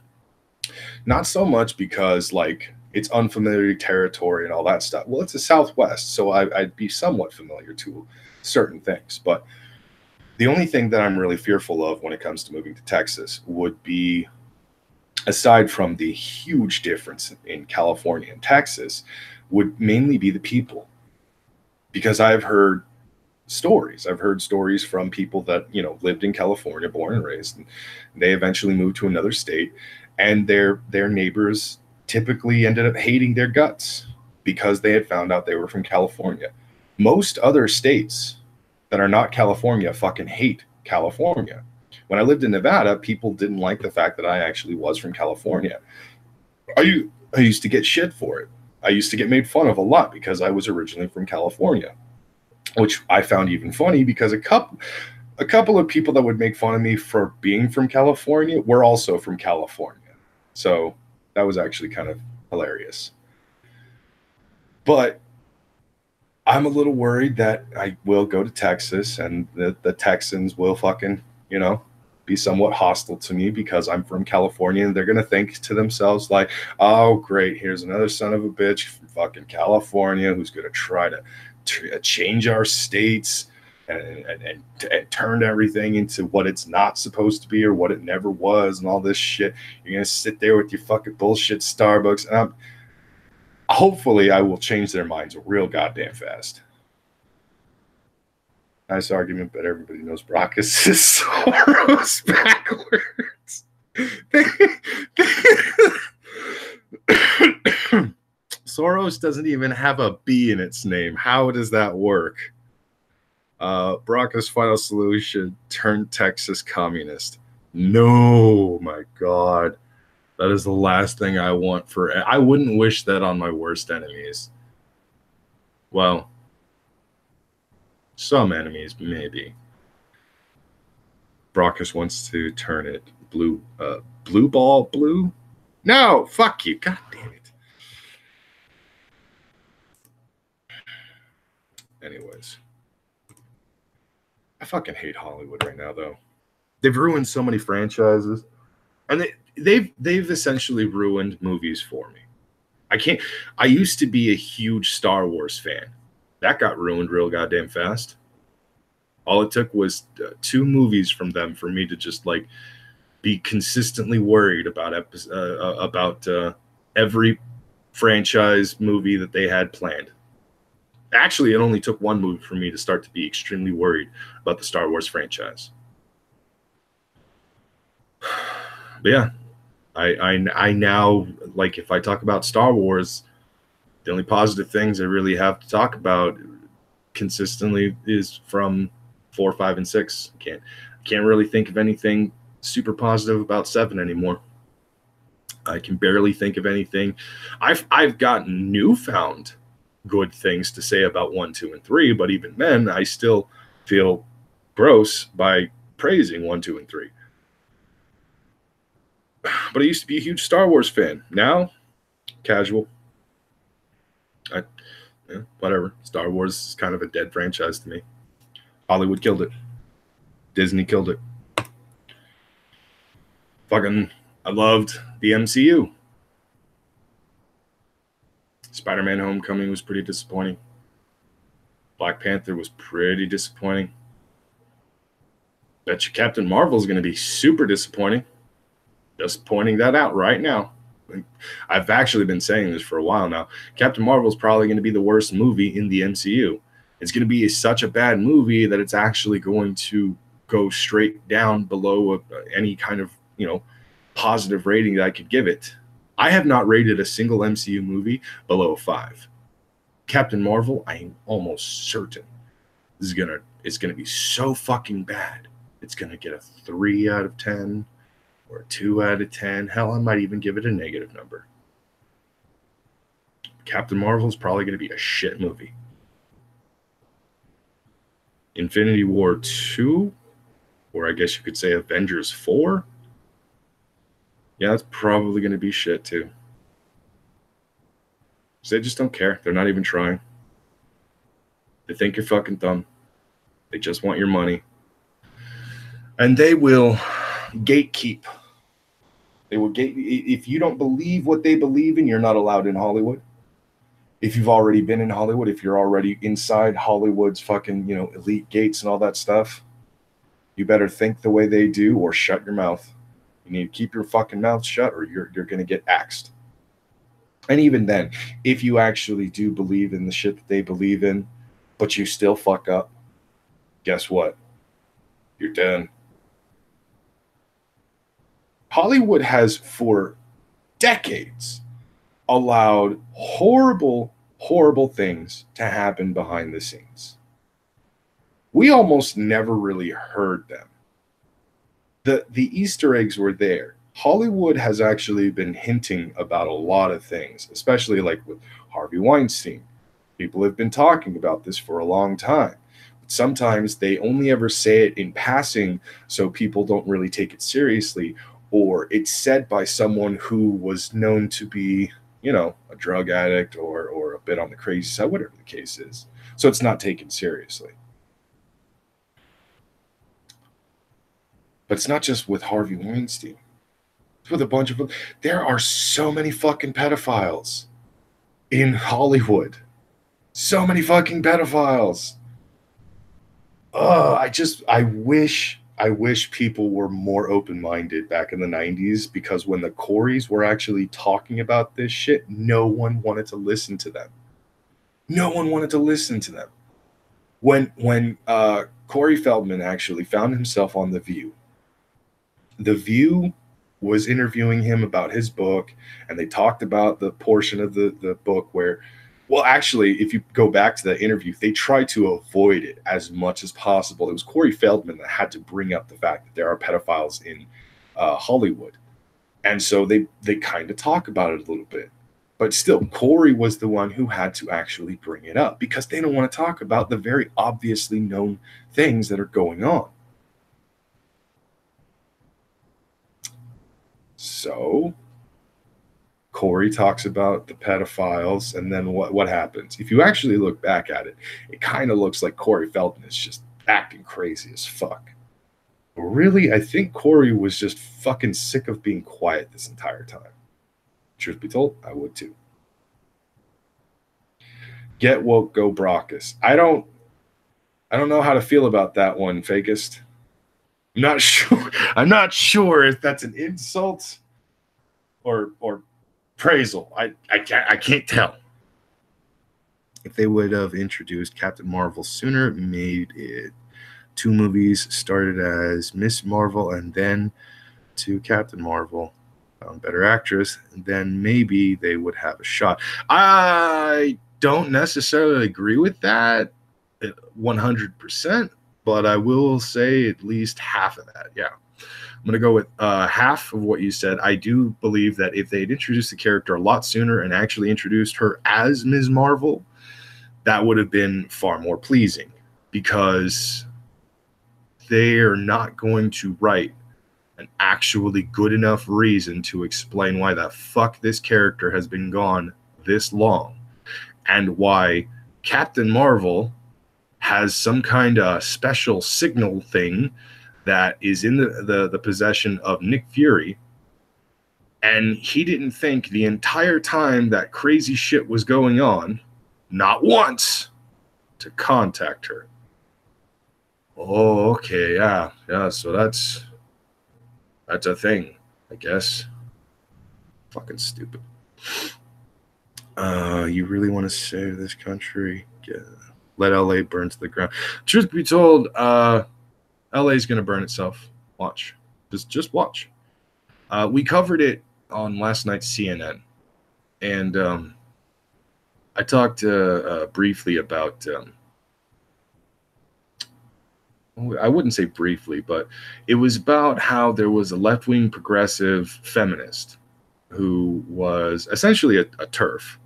Not so much because, like, it's unfamiliar territory and all that stuff. Well, it's the Southwest, so I'd be somewhat familiar to certain things. But the only thing that I'm really fearful of when it comes to moving to Texas would be, aside from the huge difference in California and Texas, would mainly be the people. Because I've heard stories. I've heard stories from people that, you know, lived in California, born and raised, and they eventually moved to another state, and their neighbors typically ended up hating their guts because they had found out they were from California. Most other states that are not California fucking hate California. When I lived in Nevada, people didn't like the fact that I actually was from California. I used to get shit for it. I used to get made fun of a lot because I was originally from California, which I found even funny because a couple of people that would make fun of me for being from California were also from California. So that was actually kind of hilarious. But I'm a little worried that I will go to Texas and the Texans will fucking, you know, be somewhat hostile to me because I'm from California, and they're going to think to themselves like, oh, great, here's another son of a bitch from fucking California who's going to try to change our states and turn everything into what it's not supposed to be or what it never was and all this shit. You're going to sit there with your fucking bullshit Starbucks. And hopefully I will change their minds real goddamn fast. Nice argument, but everybody knows Brockus is Soros backwards. Soros doesn't even have a B in its name. How does that work? Brockus' final solution: turn Texas communist. No, my God. That is the last thing I want for... I wouldn't wish that on my worst enemies. Well, some enemies, maybe. Brockus wants to turn it blue. Blue ball blue? No, fuck you. God damn it. Anyways. I fucking hate Hollywood right now, though. They've ruined so many franchises. And they've essentially ruined movies for me. I used to be a huge Star Wars fan. That got ruined real goddamn fast. All it took was 2 movies from them for me to just like be consistently worried about every franchise movie that they had planned. Actually, it only took 1 movie for me to start to be extremely worried about the Star Wars franchise. But yeah, I now, like, if I talk about Star Wars, the only positive things I really have to talk about consistently is from 4, 5, and 6. I can't really think of anything super positive about 7 anymore. I can barely think of anything. I've gotten newfound good things to say about 1, 2, and 3, but even then, I still feel gross by praising 1, 2, and 3. But I used to be a huge Star Wars fan. Now, casual. Whatever. Star Wars is kind of a dead franchise to me. Hollywood killed it. Disney killed it. Fucking, I loved the MCU. Spider-Man Homecoming was pretty disappointing. Black Panther was pretty disappointing. Bet you Captain Marvel is going to be super disappointing. Just pointing that out right now. I've actually been saying this for a while now. Captain Marvel is probably going to be the worst movie in the MCU. It's going to be such a bad movie that it's actually going to go straight down below any kind of, positive rating that I could give it. I have not rated a single MCU movie below a 5. Captain Marvel, I am almost certain it's gonna be so fucking bad. It's gonna get a 3 out of 10 or a 2 out of 10. Hell, I might even give it a negative number. Captain Marvel is probably gonna be a shit movie. Infinity War 2, or I guess you could say Avengers 4. Yeah, that's probably going to be shit too. So they just don't care. They're not even trying. They think you're fucking dumb. They just want your money. And they will gatekeep. They will if you don't believe what they believe in, you're not allowed in Hollywood. If you've already been in Hollywood, if you're already inside Hollywood's fucking, elite gates and all that stuff, you better think the way they do or shut your mouth. You need to keep your fucking mouth shut or you're going to get axed. And even then, if you actually do believe in the shit that they believe in, but you still fuck up, guess what? You're done. Hollywood has, for decades, allowed horrible, horrible things to happen behind the scenes. We almost never really heard them. The Easter eggs were there. Hollywood has actually been hinting about a lot of things, especially like with Harvey Weinstein. People have been talking about this for a long time. But sometimes they only ever say it in passing, so people don't really take it seriously, or it's said by someone who was known to be, a drug addict or a bit on the crazy side, whatever the case is. So it's not taken seriously. But it's not just with Harvey Weinstein. It's with a bunch of... There are so many fucking pedophiles in Hollywood. So many fucking pedophiles. I I wish people were more open-minded back in the 90s, because when the Coreys were actually talking about this shit, no one wanted to listen to them. No one wanted to listen to them. When Corey Feldman actually found himself on The View was interviewing him about his book, and they talked about the portion of the book where, well, actually, if you go back to that interview, they tried to avoid it as much as possible. It was Corey Feldman that had to bring up the fact that there are pedophiles in Hollywood. And so they kind of talk about it a little bit. But still, Corey was the one who had to actually bring it up, because they don't want to talk about the very obviously known things that are going on. So Corey talks about the pedophiles, and then what happens? If you actually look back at it, it kind of looks like Corey Feldman is just acting crazy as fuck. But really, I think Corey was just fucking sick of being quiet this entire time. Truth be told, I would too. Get woke, go Brockus. I don't know how to feel about that one, Fakest. I'm not sure. I'm not sure if that's an insult or praisal. I can't tell. If they would have introduced Captain Marvel sooner, made it 2 movies, started as Miss Marvel and then to Captain Marvel, found better actress, then maybe they would have a shot. I don't necessarily agree with that 100%, but I will say at least half of that. Yeah. I'm going to go with half of what you said. I do believe that if they had introduced the character a lot sooner and actually introduced her as Ms. Marvel, that would have been far more pleasing, because they are not going to write an actually good enough reason to explain why the fuck this character has been gone this long, and why Captain Marvel has some kind of special signal thing that is in the possession of Nick Fury, and he didn't think the entire time that crazy shit was going on, not once, to contact her. Oh, okay, yeah, so that's a thing, I guess. Fucking stupid. You really want to save this country? Let LA burn to the ground. Truth be told, LA's gonna burn itself. Watch. Just watch. We covered it on last night's CNN, and I talked briefly about. I wouldn't say briefly, but it was about how there was a left-wing progressive feminist who was essentially a TERF,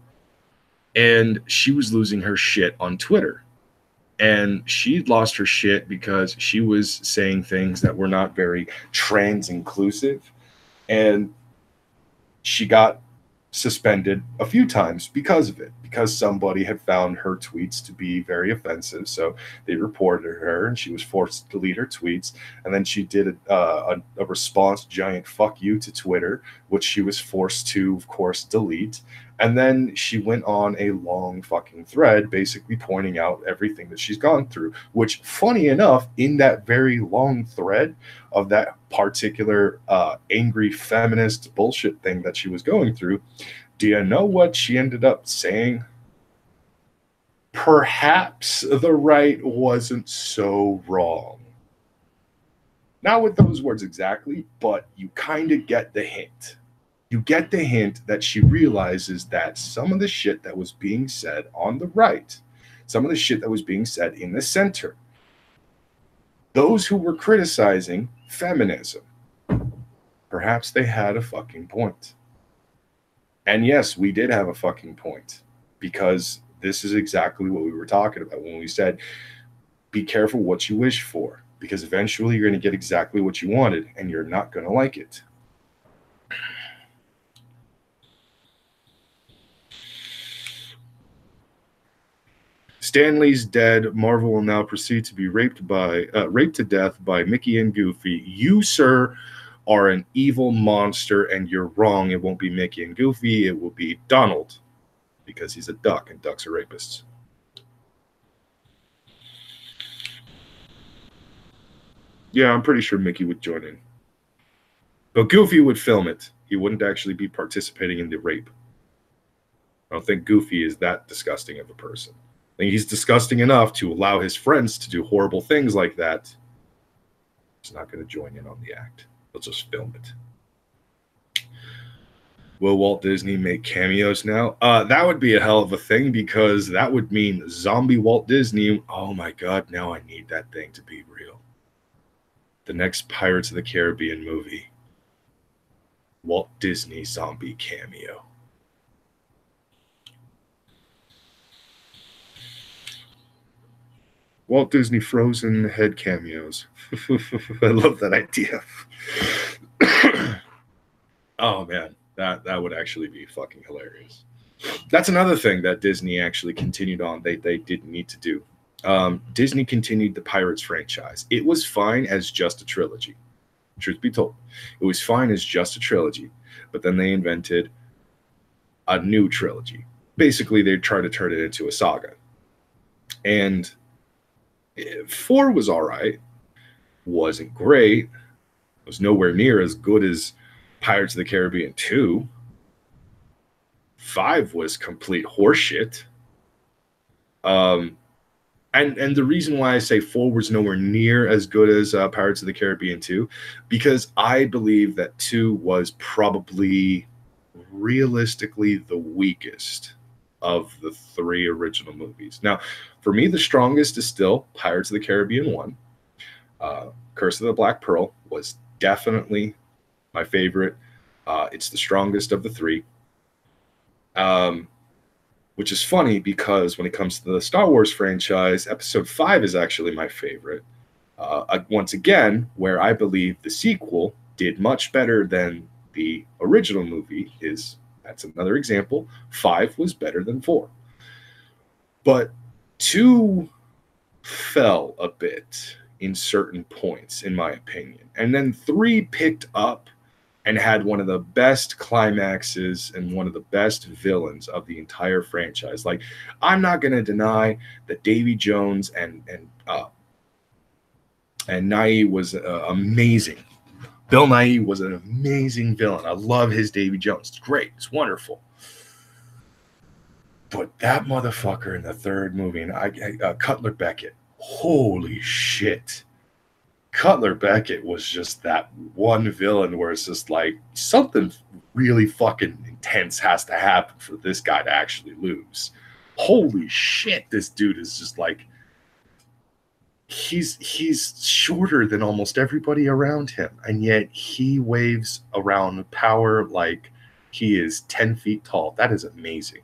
and she was losing her shit on Twitter. And she lost her shit because she was saying things that were not very trans inclusive, and she got suspended a few times because of it, because somebody had found her tweets to be very offensive. So they reported her, and she was forced to delete her tweets. And then she did a response giant fuck you to Twitter, which she was forced to, of course, delete. And then she went on a long fucking thread basically pointing out everything that she's gone through, which, funny enough, in that very long thread of that particular angry feminist bullshit thing that she was going through, do you know what she ended up saying? Perhaps the right wasn't so wrong. Not with those words exactly, but you kind of get the hint. You get the hint that she realizes that some of the shit that was being said on the right, some of the shit that was being said in the center, those who were criticizing feminism, perhaps they had a fucking point. And yes, we did have a fucking point, because this is exactly what we were talking about when we said, be careful what you wish for, because eventually you're going to get exactly what you wanted, and you're not going to like it. Stanley's dead. Marvel will now proceed to be raped to death by Mickey and Goofy. You, sir, are an evil monster, and you're wrong. It won't be Mickey and Goofy. It will be Donald, because he's a duck, and ducks are rapists. Yeah, I'm pretty sure Mickey would join in. But Goofy would film it. He wouldn't actually be participating in the rape. I don't think Goofy is that disgusting of a person. I think he's disgusting enough to allow his friends to do horrible things like that. He's not going to join in on the act. He'll just film it. Will Walt Disney make cameos now? That would be a hell of a thing, because that would mean zombie Walt Disney. Oh my God, now I need that thing to be real. The next Pirates of the Caribbean movie. Walt Disney zombie cameo. Walt Disney frozen head cameos. I love that idea. Oh man, that would actually be fucking hilarious. That's another thing that Disney actually continued on. They didn't need to do. Disney continued the Pirates franchise. It was fine as just a trilogy. Truth be told, it was fine as just a trilogy. But then they invented a new trilogy. Basically, they tried to turn it into a saga. And 4 was all right. Wasn't great. It was nowhere near as good as Pirates of the Caribbean 2. 5 was complete horseshit. And the reason why I say 4 was nowhere near as good as Pirates of the Caribbean 2, because I believe that 2 was probably realistically the weakest of the 3 original movies. Now, for me, the strongest is still Pirates of the Caribbean 1. Curse of the Black Pearl was definitely my favorite. It's the strongest of the 3. Which is funny, because when it comes to the Star Wars franchise, Episode 5 is actually my favorite. Once again, where I believe the sequel did much better than the original movie that's another example. 5 was better than 4. But 2 fell a bit in certain points, in my opinion. And then 3 picked up and had one of the best climaxes and one of the best villains of the entire franchise. Like, I'm not going to deny that Davy Jones and Nye was amazing. Bill Nye was an amazing villain. I love his Davy Jones. It's great. It's wonderful. But that motherfucker in the 3rd movie, and Cutler Beckett, holy shit. Cutler Beckett was just that one villain where it's just like, something really fucking intense has to happen for this guy to actually lose. Holy shit, this dude is just like, he's shorter than almost everybody around him, and yet he waves around power like he is 10 feet tall. That is amazing.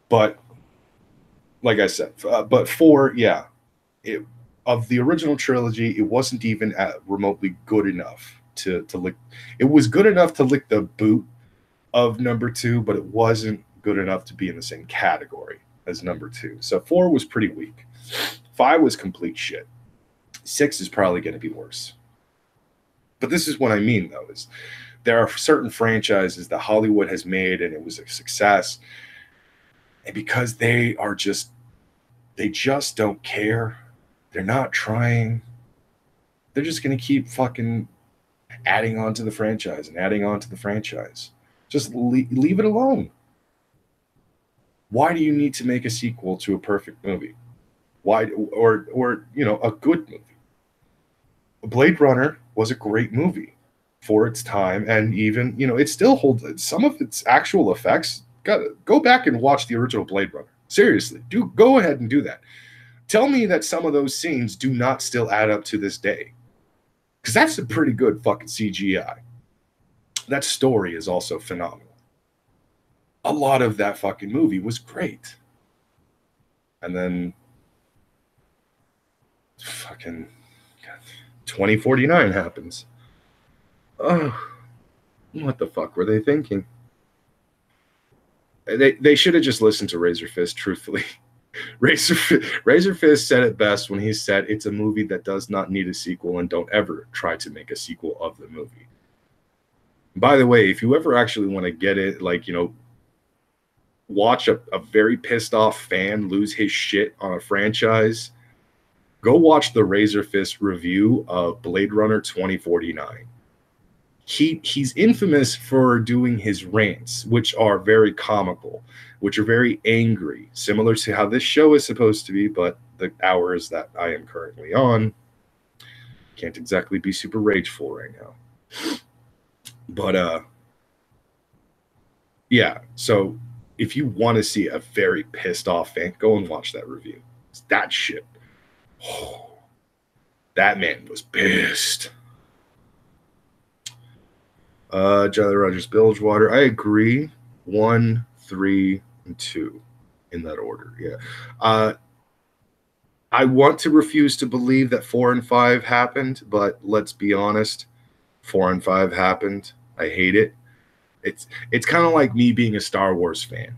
But like I said, but 4, yeah, of the original trilogy, it wasn't even remotely good enough to lick. It was good enough to lick the boot of number 2, but it wasn't good enough to be in the same category as number 2. So 4 was pretty weak. 5 was complete shit. 6 is probably going to be worse. But this is what I mean, though, is there are certain franchises that Hollywood has made and it was a success. And because they just don't care. They're not trying. They're just going to keep fucking adding on to the franchise and adding on to the franchise. Just leave it alone. Why do you need to make a sequel to a perfect movie? Why, or a good movie? Blade Runner was a great movie for its time, and even, it still holds some of its actual effects. Go back and watch the original Blade Runner. Seriously, go ahead and do that. Tell me that some of those scenes do not still add up to this day. Because that's a pretty good fucking CGI. That story is also phenomenal. A lot of that fucking movie was great. And then fucking 2049 happens. Oh, what the fuck were they thinking? They should have just listened to Razor Fist, truthfully. Razor Fist said it best when he said it's a movie that does not need a sequel, and don't ever try to make a sequel of the movie. By the way, if you ever actually want to get it, watch a very pissed off fan lose his shit on a franchise, Go watch the Razor Fist review of Blade Runner 2049. He's infamous for doing his rants, which are very comical, which are very angry, similar to how this show is supposed to be, but the hours that I am currently on can't exactly be super rageful right now. But yeah, so if you want to see a very pissed off fan, go and watch that review. That shit. Oh, that man was pissed. Jolly Rogers Bilgewater. I agree. 1, 3, and 2 in that order. Yeah. I want to refuse to believe that 4 and 5 happened, but let's be honest. 4 and 5 happened. I hate it. It's kind of like me being a Star Wars fan.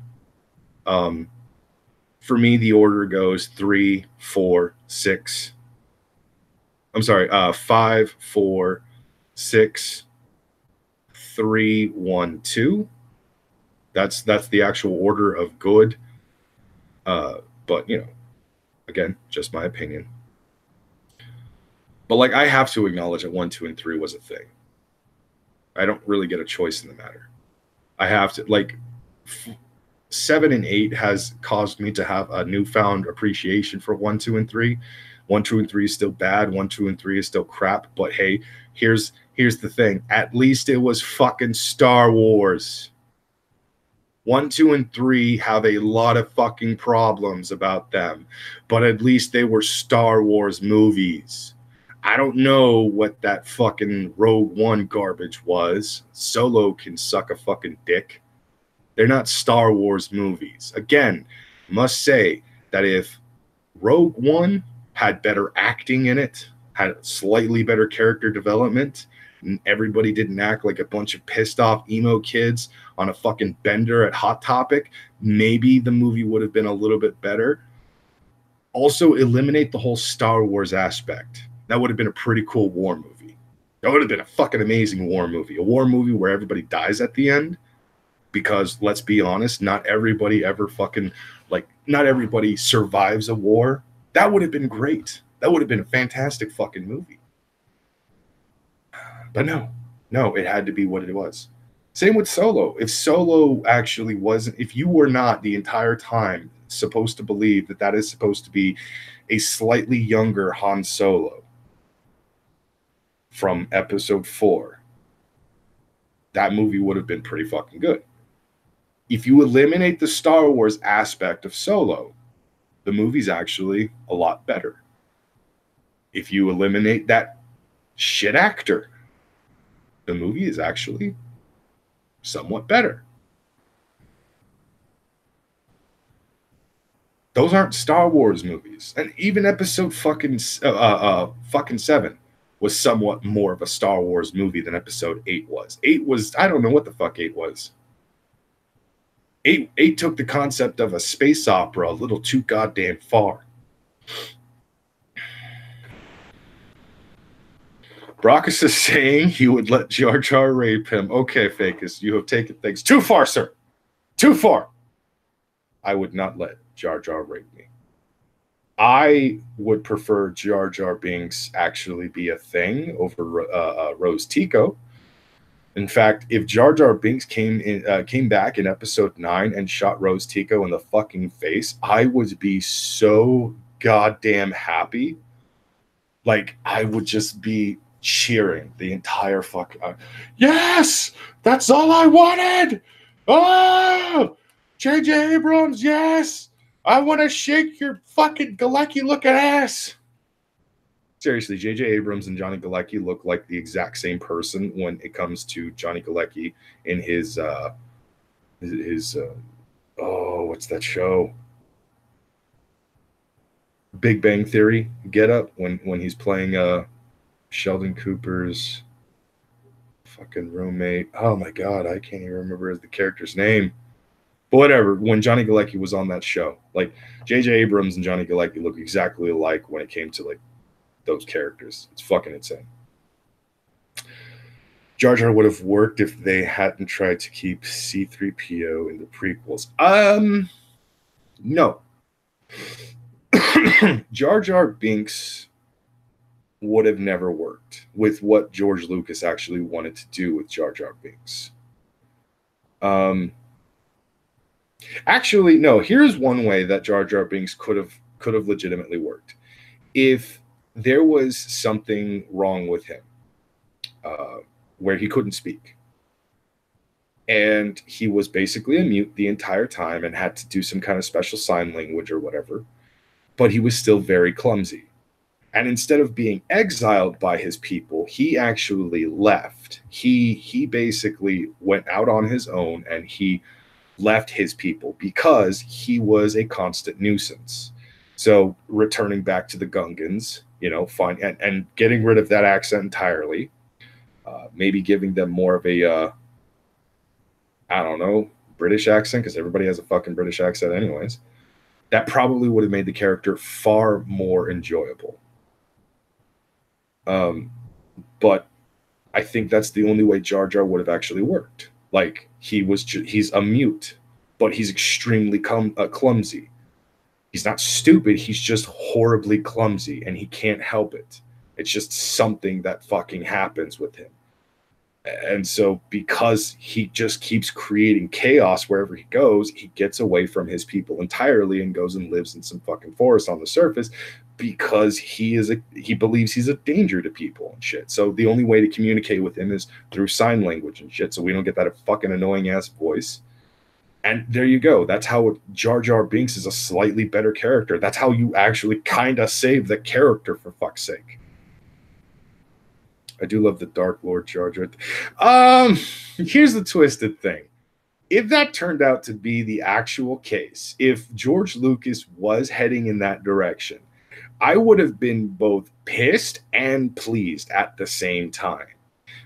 For me, the order goes 3, 4, 6. I'm sorry, 5, 4, 6, 3, 1, 2. That's the actual order of good. But you know, again, just my opinion. But like, I have to acknowledge that 1, 2, and 3 was a thing. I don't really get a choice in the matter. I have to, like, 7 and 8 has caused me to have a newfound appreciation for 1, 2, and 3. 1, 2, and 3 is still bad. 1, 2, and 3 is still crap. But hey, here's the thing. At least it was fucking Star Wars. 1, 2, and 3 have a lot of fucking problems about them, but at least they were Star Wars movies. I don't know what that fucking Rogue One garbage was. Solo can suck a fucking dick. They're not Star Wars movies. Again, must say that if Rogue One had better acting in it, had slightly better character development, and everybody didn't act like a bunch of pissed off emo kids on a fucking bender at Hot Topic, maybe the movie would have been a little bit better. Also, eliminate the whole Star Wars aspect. That would have been a pretty cool war movie. That would have been a fucking amazing war movie. A war movie where everybody dies at the end. Because let's be honest, not everybody ever fucking, like, not everybody survives a war. That would have been great. That would have been a fantastic fucking movie. But no, it had to be what it was. Same with Solo. If Solo actually wasn't, if you were not the entire time supposed to believe that that is supposed to be a slightly younger Han Solo from episode 4, that movie would have been pretty fucking good. If you eliminate the Star Wars aspect of Solo, the movie's actually a lot better. If you eliminate that shit actor, the movie is actually somewhat better. Those aren't Star Wars movies. And even episode fucking 7 was somewhat more of a Star Wars movie than episode 8 was. 8 was, I don't know what the fuck 8 was. 8 took the concept of a space opera a little too goddamn far. Brockus is saying he would let Jar Jar rape him. Okay, Facus, you have taken things too far, sir. Too far. I would not let Jar Jar rape me. I would prefer Jar Jar Binks actually be a thing over Rose Tico. In fact, if Jar Jar Binks came back in episode 9 and shot Rose Tico in the fucking face, I would be so goddamn happy. Like, I would just be cheering the entire fucking yes, that's all I wanted. Oh, J.J. Abrams, yes, I want to shake your fucking Galecki looking ass. Seriously, J.J. Abrams and Johnny Galecki look like the exact same person when it comes to Johnny Galecki in his what's that show? Big Bang Theory get up when he's playing Sheldon Cooper's fucking roommate. Oh my god, I can't even remember the character's name. But whatever, when Johnny Galecki was on that show, like J.J. Abrams and Johnny Galecki look exactly alike when it came to like those characters. It's fucking insane. Jar Jar would have worked if they hadn't tried to keep C-3PO in the prequels. No. Jar Jar Binks would have never worked with what George Lucas actually wanted to do with Jar Jar Binks. Actually, no. Here's one way that Jar Jar Binks could have legitimately worked. If there was something wrong with him, where he couldn't speak, and he was basically a mute the entire time and had to do some kind of special sign language or whatever, but he was still very clumsy. And instead of being exiled by his people, he actually left. He basically went out on his own, and he left his people because he was a constant nuisance. So returning back to the Gungans, fine, and getting rid of that accent entirely, maybe giving them more of a, I don't know, British accent, because everybody has a fucking British accent anyways. That probably would have made the character far more enjoyable. But I think that's the only way Jar Jar would have actually worked. Like, he's a mute, but he's extremely clumsy. He's not stupid, he's just horribly clumsy, and he can't help it. It's just something that fucking happens with him. And so because he just keeps creating chaos wherever he goes, he gets away from his people entirely and goes and lives in some fucking forest on the surface, because he believes he's a danger to people and shit. So the only way to communicate with him is through sign language and shit, so we don't get that fucking annoying ass voice. And there you go. That's how Jar Jar Binks is a slightly better character. That's how you actually kind of save the character, for fuck's sake. I do love the Dark Lord Jar Jar. Here's the twisted thing. If that turned out to be the actual case, if George Lucas was heading in that direction, I would have been both pissed and pleased at the same time.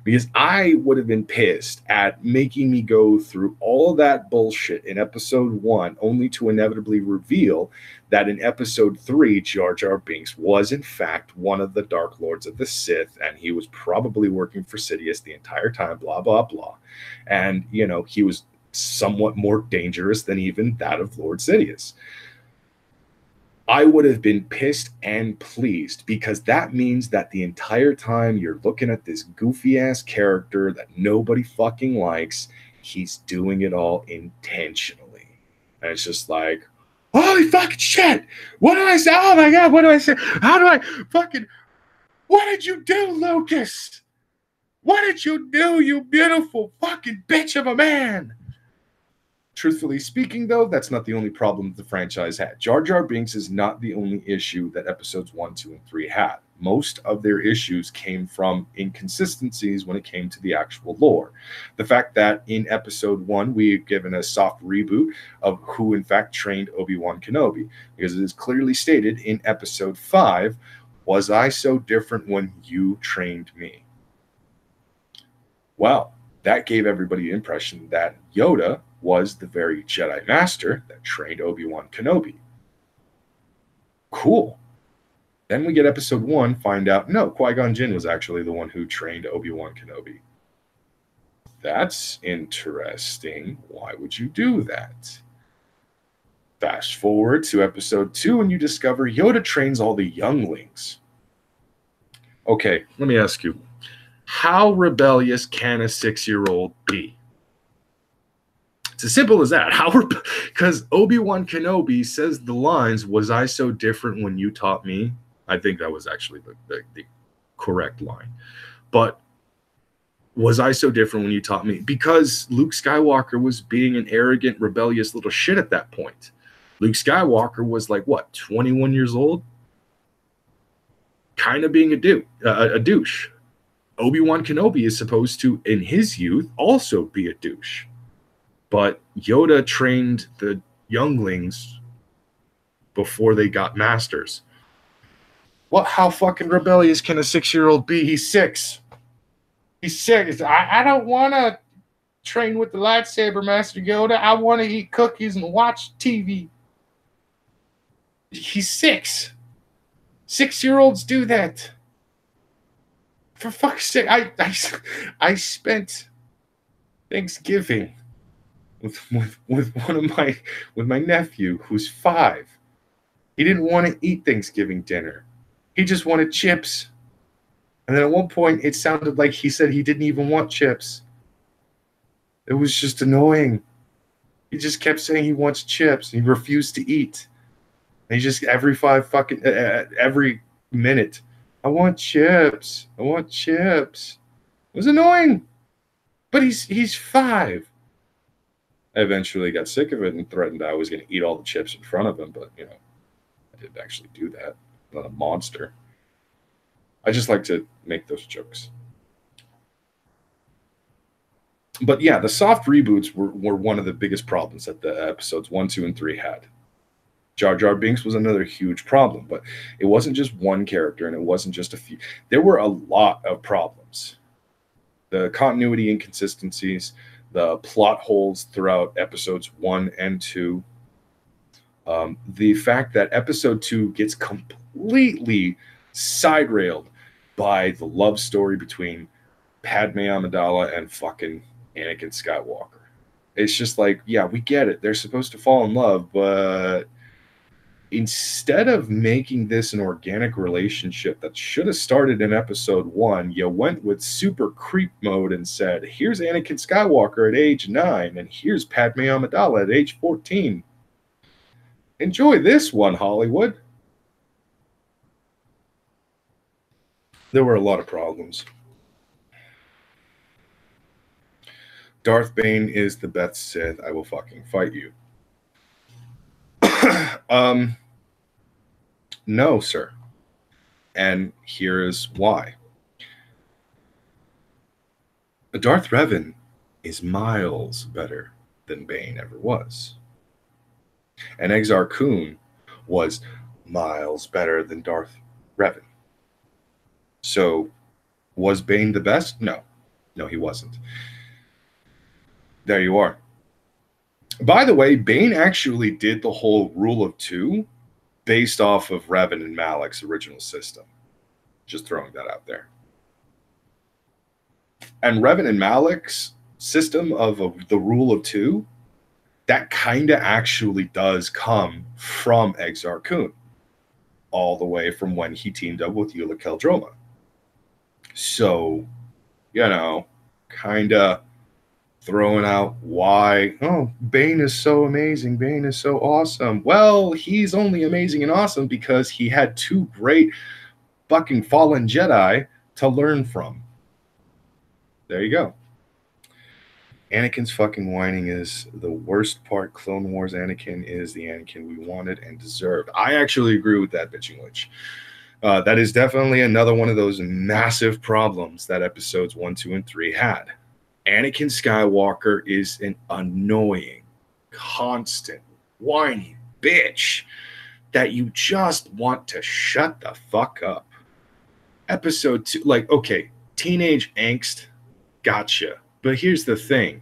Because I would have been pissed at making me go through all of that bullshit in episode 1, only to inevitably reveal that in episode 3, Jar Jar Binks was in fact one of the Dark Lords of the Sith, and he was probably working for Sidious the entire time, blah, blah, blah. And, he was somewhat more dangerous than even that of Lord Sidious. I would have been pissed and pleased, because that means that the entire time you're looking at this goofy ass character that nobody fucking likes, he's doing it all intentionally. And it's just like, holy fucking shit! What did I say? Oh my god, what do I say? How do I fucking... What did you do, Lucas? What did you do, you beautiful fucking bitch of a man? Truthfully speaking, though, that's not the only problem the franchise had. Jar Jar Binks is not the only issue that episodes 1, 2, and 3 had. Most of their issues came from inconsistencies when it came to the actual lore. The fact that in episode 1, we've given a soft reboot of who in fact trained Obi-Wan Kenobi, because it is clearly stated in episode 5, was I so different when you trained me? Well, that gave everybody the impression that Yoda was the very Jedi Master that trained Obi-Wan Kenobi. Cool. Then we get episode 1, find out, no, Qui-Gon Jinn was actually the one who trained Obi-Wan Kenobi. That's interesting. Why would you do that? Fast forward to episode 2, and you discover Yoda trains all the younglings. Okay, let me ask you, how rebellious can a 6-year-old be? It's as simple as that. Because Obi-Wan Kenobi says the lines, "Was I so different when you taught me?" I think that was actually the correct line. But was I so different when you taught me? Because Luke Skywalker was being an arrogant, rebellious little shit at that point. Luke Skywalker was like, what, 21 years old? Kind of being a douche. Obi-Wan Kenobi is supposed to, in his youth, also be a douche. But Yoda trained the younglings before they got masters. How fucking rebellious can a 6-year-old be? He's 6. He's 6. I don't want to train with the lightsaber, Master Yoda. I want to eat cookies and watch TV. He's 6. 6-year-olds do that. For fuck's sake, I spent Thanksgiving with my nephew who's 5, He didn't want to eat Thanksgiving dinner. He just wanted chips. And then at one point, it sounded like he said he didn't even want chips. It was just annoying. He just kept saying he wants chips. He refused to eat. And he just every minute, I want chips. I want chips. It was annoying. But he's 5. I eventually got sick of it and threatened I was going to eat all the chips in front of him. But, you know, I didn't actually do that. I'm not a monster. I just like to make those jokes. But yeah, the soft reboots were one of the biggest problems that the episodes 1, 2, and 3 had. Jar Jar Binks was another huge problem, but it wasn't just one character and it wasn't just a few. There were a lot of problems. The continuity inconsistencies, the plot holes throughout episodes 1 and 2, the fact that episode 2 gets completely side railed by the love story between Padme Amidala and fucking Anakin Skywalker. It's just like, yeah, we get it. They're supposed to fall in love, but instead of making this an organic relationship that should have started in episode 1, you went with super creep mode and said, here's Anakin Skywalker at age 9, and here's Padme Amidala at age 14. Enjoy this one, Hollywood. There were a lot of problems. Darth Bane is the best Sith. I will fucking fight you. No, sir. And here is why. Darth Revan is miles better than Bane ever was. And Exar Kun was miles better than Darth Revan. So, was Bane the best? No. No, he wasn't. There you are. By the way, Bane actually did the whole rule of 2 based off of Revan and Malak's original system. Just throwing that out there. And Revan and Malak's system of the rule of 2, that kind of actually does come from Exar Kun, all the way from when he teamed up with Eula Keldroma. So, you know, kind of throwing out why, oh, Bane is so amazing, Bane is so awesome. Well, he's only amazing and awesome because he had 2 great fucking fallen Jedi to learn from. There you go. Anakin's fucking whining is the worst part. Clone Wars Anakin is the Anakin we wanted and deserved. I actually agree with that, bitching witch. That is definitely another one of those massive problems that episodes 1, 2, and 3 had. Anakin Skywalker is an annoying, constant, whiny bitch that you just want to shut the fuck up. Episode 2, like, okay, teenage angst, gotcha. But here's the thing.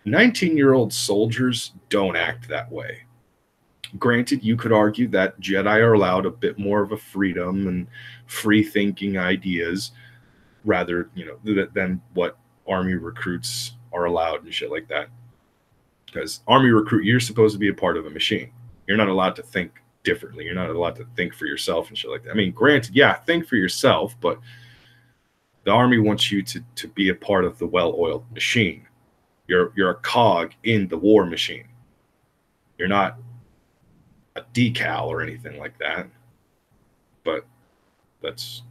19-year-old soldiers don't act that way. Granted, you could argue that Jedi are allowed a bit more of a freedom and free-thinking ideas rather, you know, than what Army recruits are allowed and shit like that. Because Army recruit, you're supposed to be a part of a machine. You're not allowed to think differently. You're not allowed to think for yourself and shit like that. I mean, granted, yeah, think for yourself, but the Army wants you to be a part of the well-oiled machine. You're a cog in the war machine. You're not a decal or anything like that. But that's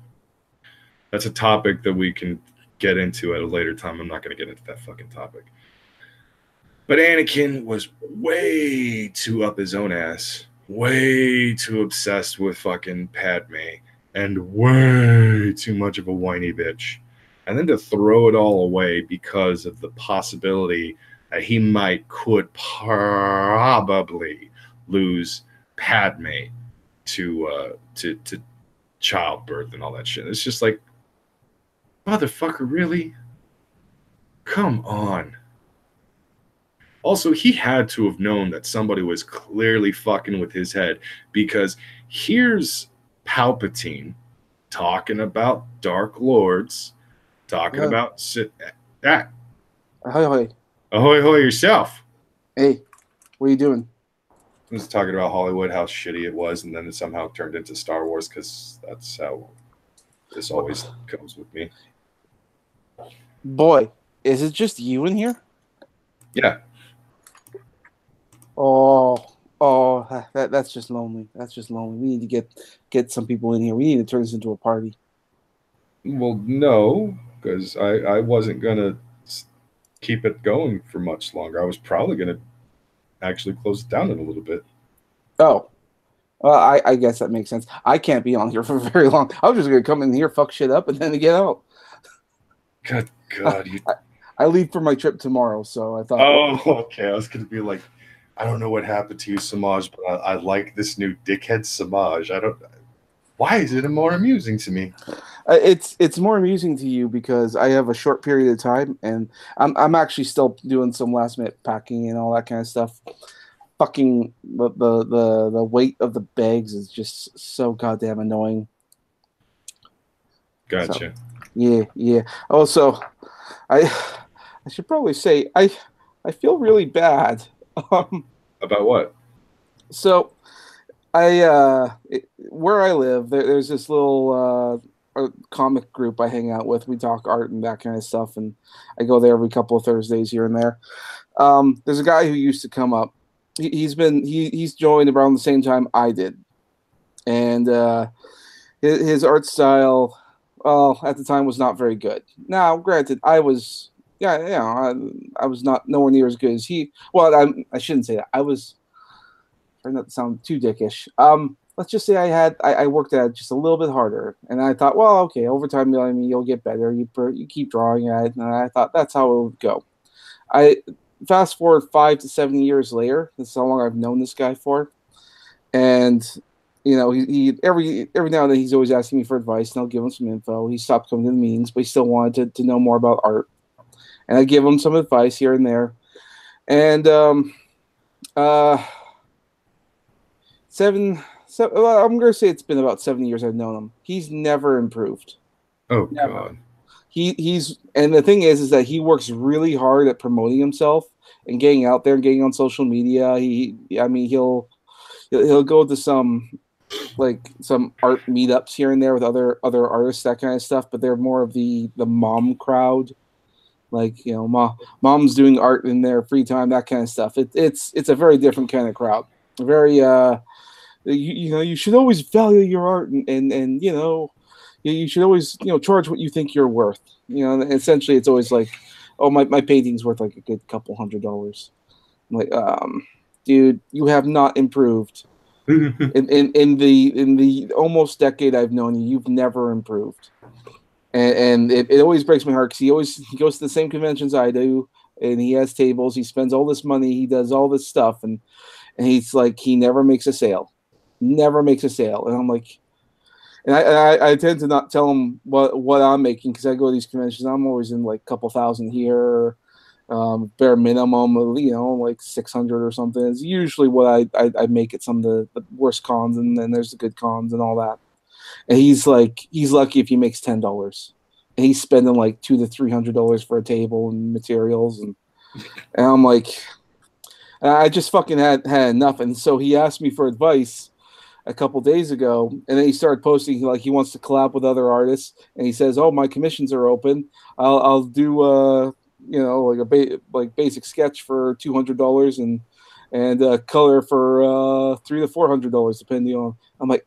a topic that we can get into at a later time. I'm not going to get into that fucking topic. But Anakin was way too up his own ass, way too obsessed with fucking Padme, and way too much of a whiny bitch. And then to throw it all away because of the possibility that he could probably lose Padme to childbirth and all that shit. It's just like, motherfucker, really? Come on. Also, he had to have known that somebody was clearly fucking with his head, because here's Palpatine talking about Dark Lords, talking about that. Ahoy, ahoy. Ahoy, ahoy yourself. Hey, what are you doing? was talking about Hollywood, how shitty it was, and then it somehow turned into Star Wars because that's how this always goes with me. Boy, is it just you in here? Yeah. That's just lonely. That's just lonely. We need to get some people in here. We need to turn this into a party. Well, no, because I wasn't gonna keep it going for much longer. I was probably gonna actually close it down in a little bit. Oh, I guess that makes sense. I can't be on here for very long. I was just gonna come in here, fuck shit up, and then get out. Good God, you. I leave for my trip tomorrow, so I thought, Oh, okay. I was gonna be like, I don't know what happened to you, Semaj, but I like this new dickhead Semaj. I don't. Why is it more amusing to me? it's more amusing to you because I have a short period of time, and I'm actually still doing some last minute packing and all that kind of stuff. Fucking the weight of the bags is just so goddamn annoying. So Gotcha. yeah. Also, I I should probably say I feel really bad. Um, About what? so where I live, there's this little comic group I hang out with. We talk art and that kind of stuff, and I go there every couple of Thursdays here and there. There's a guy who used to come up. He's joined around the same time I did, and his art style, well, at the time was not very good. Now, granted, I was yeah, I was not nowhere near as good as he. Well, I shouldn't say that. I was trying not to sound too dickish. Let's just say I worked at it just a little bit harder, and I thought, well, okay, over time, I mean, you'll get better. You keep drawing at it, and I thought that's how it would go. I fast forward 5 to 7 years later. That's how long I've known this guy for, and he every now and then he's always asking me for advice, and I'll give him some info. He stopped coming to the meetings, but he still wanted to know more about art, and I give him some advice here and there. And uh, well, I'm gonna say it's been about 7 years I've known him. He's never improved. Oh Never. God. He's and the thing is that he works really hard at promoting himself and getting out there and getting on social media. I mean, he'll go to some art meetups here and there with other artists, that kind of stuff. But they're more of the mom crowd, like mom's doing art in their free time, that kind of stuff. It's a very different kind of crowd. Very you should always value your art, and you should always charge what you think you're worth. And essentially it's always like, oh, my painting's worth like a good couple $100. I'm like, dude, you have not improved in the almost decade I've known you. You've never improved, and it always breaks my heart because he goes to the same conventions I do, and he has tables. He spends all this money. He does all this stuff, and he's like, he never makes a sale, never makes a sale. And I'm like, and I tend to not tell him what I'm making because I go to these conventions. I'm always in like a couple thousand here, bare minimum, like 600 or something. It's usually what I make at some of the worst cons, and then there's the good cons and all that. And he's like, he's lucky if he makes $10, and he's spending like $200 to $300 for a table and materials, and I'm like, I just fucking had enough. And so he asked me for advice a couple days ago, and then he started posting like he wants to collab with other artists, and he says, "Oh, my commissions are open. I'll do like like basic sketch for $200 and color for $300 to $400 depending on." I'm like,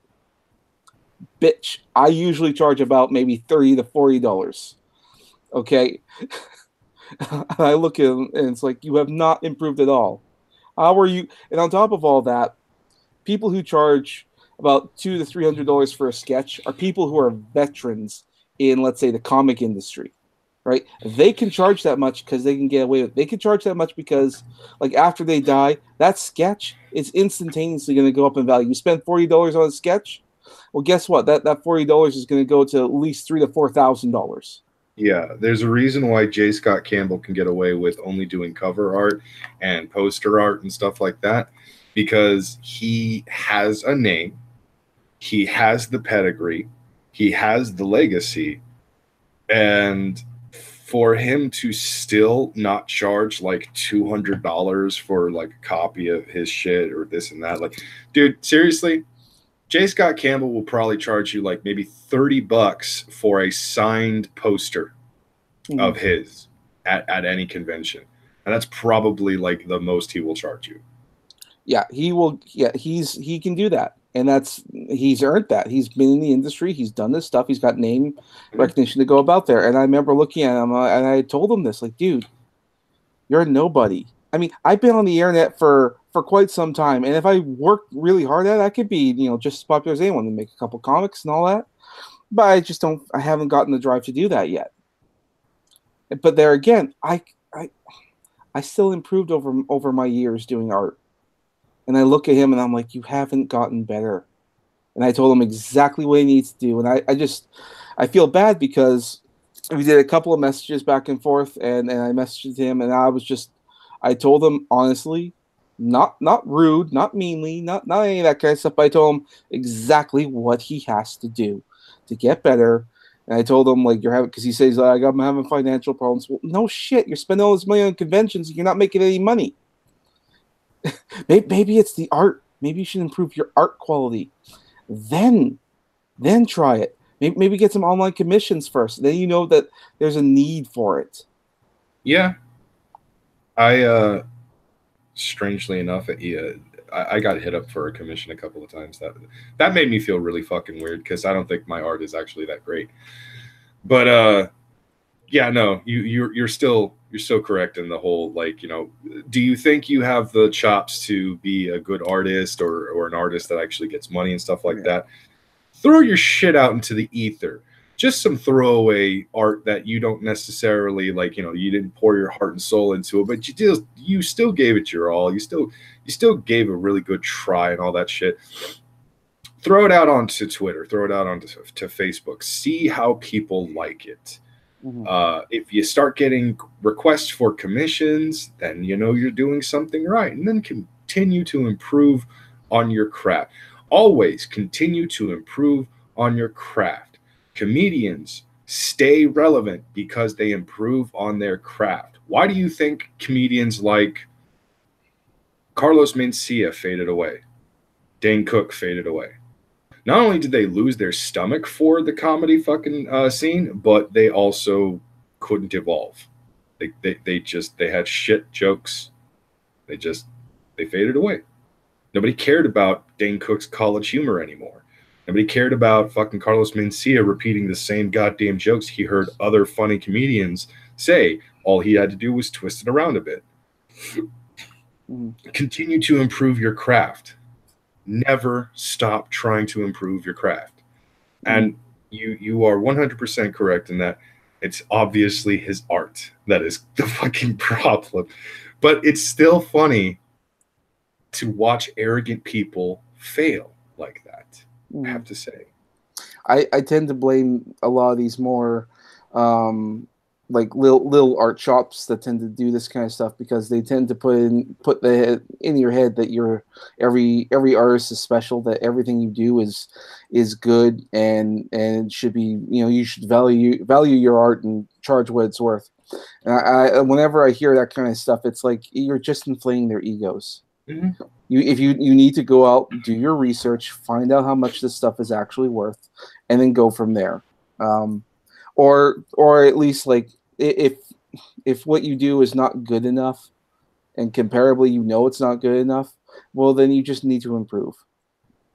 bitch, I usually charge about maybe $30 to $40. Okay, I look at him and it's like, you have not improved at all. How are you? And on top of all that, people who charge about $200 to $300 for a sketch are people who are veterans in, let's say, the comic industry, right? They can charge that much because they can get away with it. They can charge that much because, like, after they die, that sketch is instantaneously going to go up in value. You spend $40 on a sketch, well, guess what? That $40 is going to go to at least $3,000 to $4,000. Yeah, there's a reason why J. Scott Campbell can get away with only doing cover art and poster art and stuff like that because he has a name, he has the pedigree, he has the legacy, and for him to still not charge like $200 for like a copy of his shit or this and that, like, dude, seriously, J. Scott Campbell will probably charge you like maybe $30 for a signed poster of his at any convention, and that's probably like the most he will charge you. Yeah, he will. Yeah, he can do that, and he's earned that. He's been in the industry. He's done this stuff. He's got name recognition to go about there. And I remember looking at him, and I told him this, like, dude, you're a nobody. I mean, I've been on the internet for quite some time, and if I worked really hard at it, I could be, just as popular as anyone and make a couple comics and all that. But I just don't. I haven't gotten the drive to do that yet. But there again, I still improved over my years doing art. And I look at him and I'm like, you haven't gotten better. And I told him exactly what he needs to do. And I feel bad because we did a couple of messages back and forth, and I messaged him, and I told him honestly, not rude, not meanly, not any of that kind of stuff, but I told him exactly what he has to do to get better. And I told him, like, you're having, because he says, I'm having financial problems. Well, no shit, you're spending all this money on conventions and you're not making any money. Maybe it's the art. Maybe you should improve your art quality. Then try it. Maybe get some online commissions first. Then you know that there's a need for it. Yeah. I strangely enough, I got hit up for a commission a couple of times. That made me feel really fucking weird because I don't think my art is actually that great. But yeah, no, you're still correct in the whole, like, do you think you have the chops to be a good artist or an artist that actually gets money and stuff like that? Throw your shit out into the ether. Just some throwaway art that you don't necessarily like, you didn't pour your heart and soul into it, but you still gave it your all. You still gave a really good try and all that shit. Throw it out onto Twitter, throw it out onto Facebook. See how people like it. If you start getting requests for commissions, then you're doing something right, and then continue to improve on your craft. Always continue to improve on your craft. Comedians stay relevant because they improve on their craft. Why do you think comedians like Carlos Mencia faded away? Dane Cook faded away. Not only did they lose their stomach for the comedy fucking scene, but they also couldn't evolve. They had shit jokes. They faded away. Nobody cared about Dane Cook's college humor anymore. Nobody cared about fucking Carlos Mencia repeating the same goddamn jokes he heard other funny comedians say. All he had to do was twist it around a bit. Continue to improve your craft. Never stop trying to improve your craft. And you are 100% correct in that it's obviously his art that is the fucking problem. But it's still funny to watch arrogant people fail like that, I have to say. I tend to blame a lot of these more like little art shops that tend to do this kind of stuff because they tend to put in your head that every artist is special, that everything you do is good and should be, you should value your art and charge what it's worth. And whenever I hear that kind of stuff, it's like you're just inflating their egos. You need to go out, do your research, find out how much this stuff is actually worth, and then go from there. Or at least, like, if what you do is not good enough, and comparably it's not good enough, well, then you just need to improve.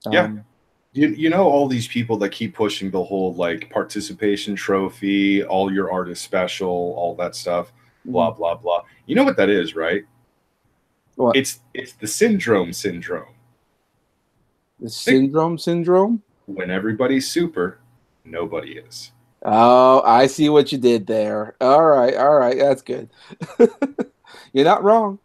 All these people that keep pushing the whole like participation trophy, all your art is special, all that stuff, blah blah blah. You know what that is, right? What? It's the syndrome. The syndrome? When everybody's super, nobody is. Oh, I see what you did there. All right, that's good. You're not wrong.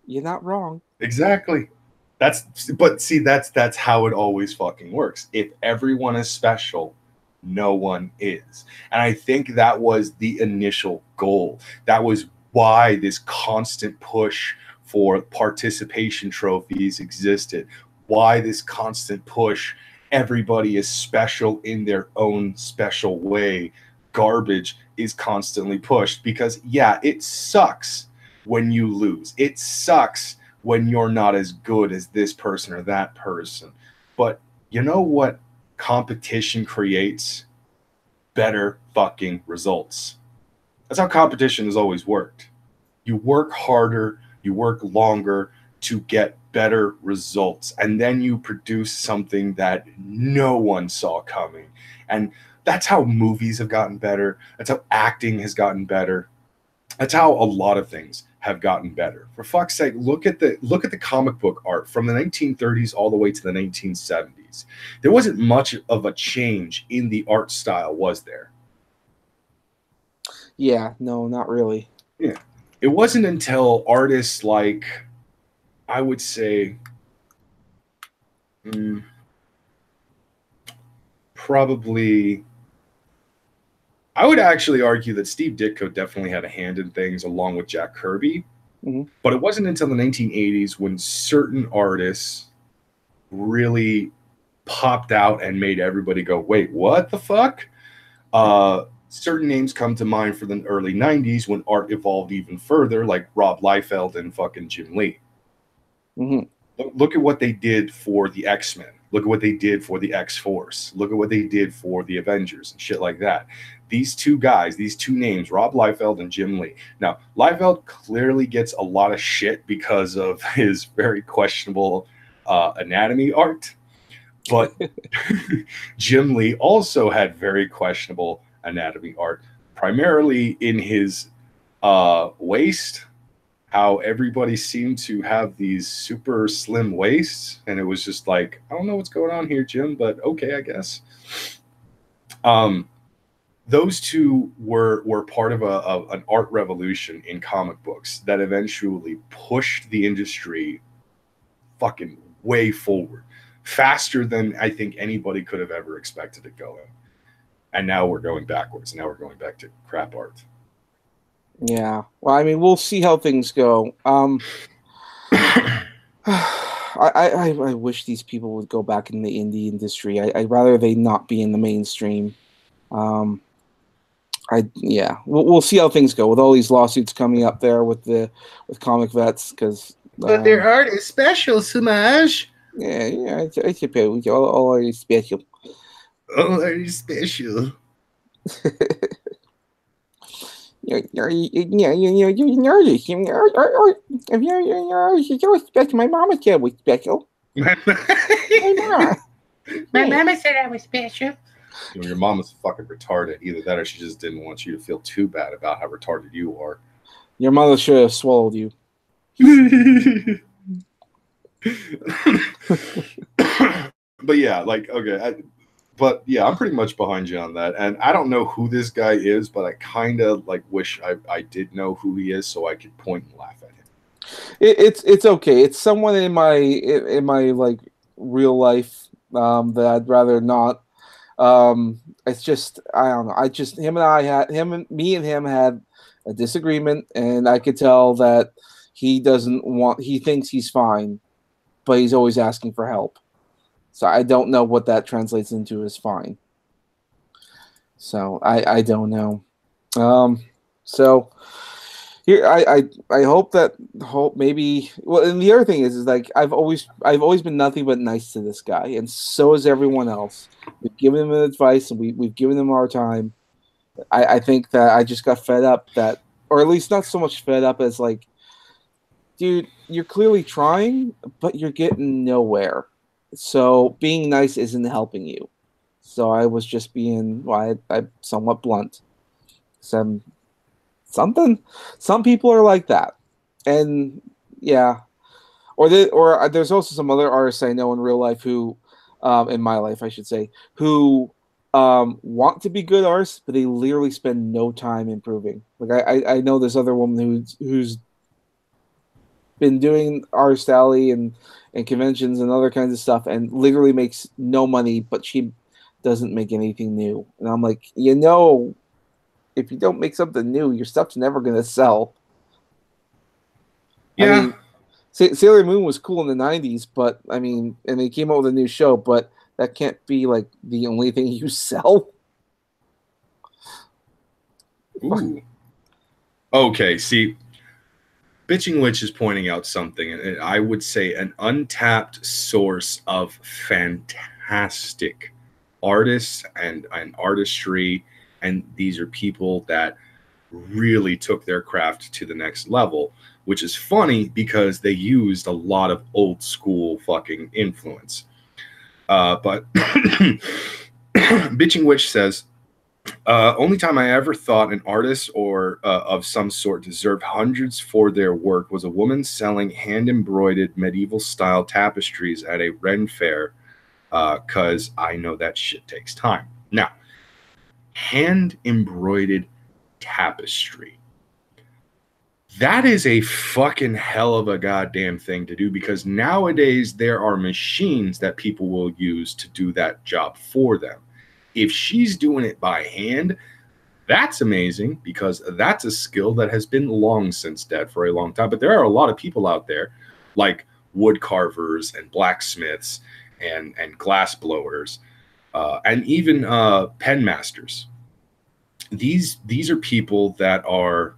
Exactly. That's how it always fucking works. If everyone is special, no one is. And I think that was the initial goal. That was why this constant push for participation trophies existed. Why this constant push, everybody is special in their own special way, garbage is constantly pushed because, yeah, it sucks when you lose. It sucks when you're not as good as this person or that person. But you know what competition creates? Better fucking results. That's how competition has always worked. You work harder, you work longer to get better results, and then you produce something that no one saw coming. And that's how movies have gotten better. That's how acting has gotten better. That's how a lot of things have gotten better. For fuck's sake, look at the comic book art from the 1930s all the way to the 1970s. There wasn't much of a change in the art style, was there? Yeah, no, not really. Yeah. It wasn't until artists like, I would say, mm, probably, I would actually argue that Steve Ditko definitely had a hand in things along with Jack Kirby. Mm-hmm. But it wasn't until the 1980s when certain artists really popped out and made everybody go, wait, what the fuck? Certain names come to mind for the early 90s when art evolved even further, like Rob Liefeld and fucking Jim Lee. Mm-hmm. Look at what they did for the X-Men. Look at what they did for the X-Force. Look at what they did for the Avengers and shit like that. These two guys, these two names, Rob Liefeld and Jim Lee. Now, Liefeld clearly gets a lot of shit because of his very questionable anatomy art. But Jim Lee also had very questionable anatomy art, primarily in his waist, how everybody seemed to have these super slim waists, and it was just like, I don't know what's going on here, Jim, but okay, I guess. Those two were part of an art revolution in comic books that eventually pushed the industry fucking way forward, faster than I think anybody could have ever expected it going. And now we're going backwards. Now we're going back to crap art. Yeah. Well, I mean, we'll see how things go. I wish these people would go back in the indie industry. I'd rather they not be in the mainstream. We'll see how things go with all these lawsuits coming up there with comic vets because. But their art is special, Semaj. Yeah, it's okay. All art is special. All art is special. You're nervous. You're special. My mama said I was special. My mama said I was special. You know, your mom was fucking retarded. Either that or she just didn't want you to feel too bad about how retarded you are. Your mother should have swallowed you. But yeah, like, okay. But yeah, I'm pretty much behind you on that. And I don't know who this guy is, but I kind of like wish I did know who he is so I could point and laugh at him. It's okay. It's someone in my like real life that I'd rather not. It's just I don't know. Me and him had a disagreement, and I could tell that he thinks he's fine, but he's always asking for help. So I don't know what that translates into as fine. So I don't know. So here I hope maybe. Well, and the other thing is like I've always been nothing but nice to this guy, and so is everyone else. We've given him advice, and we've given him our time. I think that I just got fed up or at least not so much fed up as like, dude, you're clearly trying, but you're getting nowhere. So being nice isn't helping you. So I was just being, I'm somewhat blunt. Some people are like that, and yeah, or there's also some other artists I know in real life who, in my life I should say, who want to be good artists, but they literally spend no time improving. Like I know this other woman who's been doing Artist Alley and conventions and other kinds of stuff and literally makes no money, but she doesn't make anything new. And I'm like, if you don't make something new, your stuff's never going to sell. Yeah. I mean, Sailor Moon was cool in the 90s, but I mean, and they came out with a new show, but that can't be like the only thing you sell. Ooh. Okay, see, Bitching Witch is pointing out something, and I would say an untapped source of fantastic artists and artistry, and these are people that really took their craft to the next level, which is funny because they used a lot of old school fucking influence. But Bitching Witch says, only time I ever thought an artist or of some sort deserved hundreds for their work was a woman selling hand-embroidered medieval-style tapestries at a Ren fair, because I know that shit takes time. Now, hand-embroidered tapestry. That is a fucking hell of a goddamn thing to do, because nowadays there are machines that people will use to do that job for them. If she's doing it by hand, that's amazing, because that's a skill that has been long since dead for a long time. But there are a lot of people out there, like wood carvers and blacksmiths and glass blowers, and even pen masters. These are people that are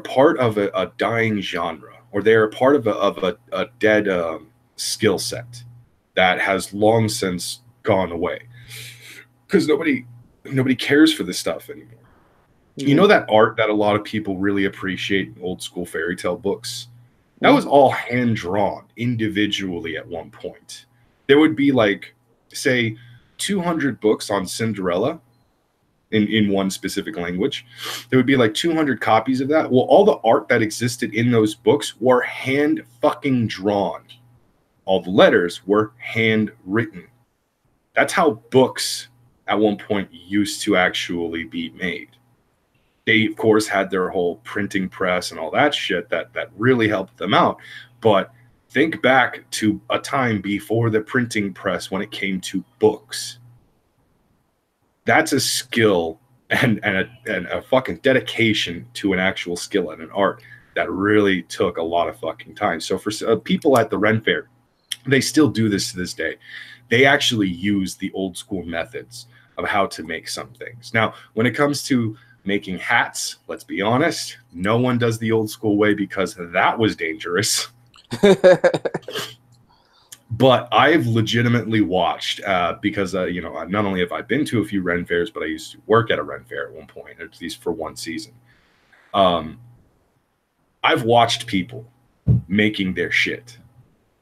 part of a dying genre, or they are part of a dead skill set that has long since gone away, because nobody cares for this stuff anymore. Mm-hmm. You know that art that a lot of people really appreciate in old school fairy tale books? That was all hand drawn individually at one point. There would be, like, say, 200 books on Cinderella in one specific language. There would be like 200 copies of that. Well, all the art that existed in those books were hand fucking drawn. All the letters were hand written. That's how books at one point used to actually be made. They, of course, had their whole printing press and all that shit that really helped them out. But think back to a time before the printing press when it came to books. That's a skill and a fucking dedication to an actual skill and an art that really took a lot of fucking time. So for people at the Ren Fair, they still do this to this day. They actually use the old school methods of how to make some things. Now, when it comes to making hats, let's be honest, no one does the old school way, because that was dangerous. But I've legitimately watched, because, you know, not only have I been to a few Ren fairs, but I used to work at a Ren fair at one point, at least for one season. I've watched people making their shit.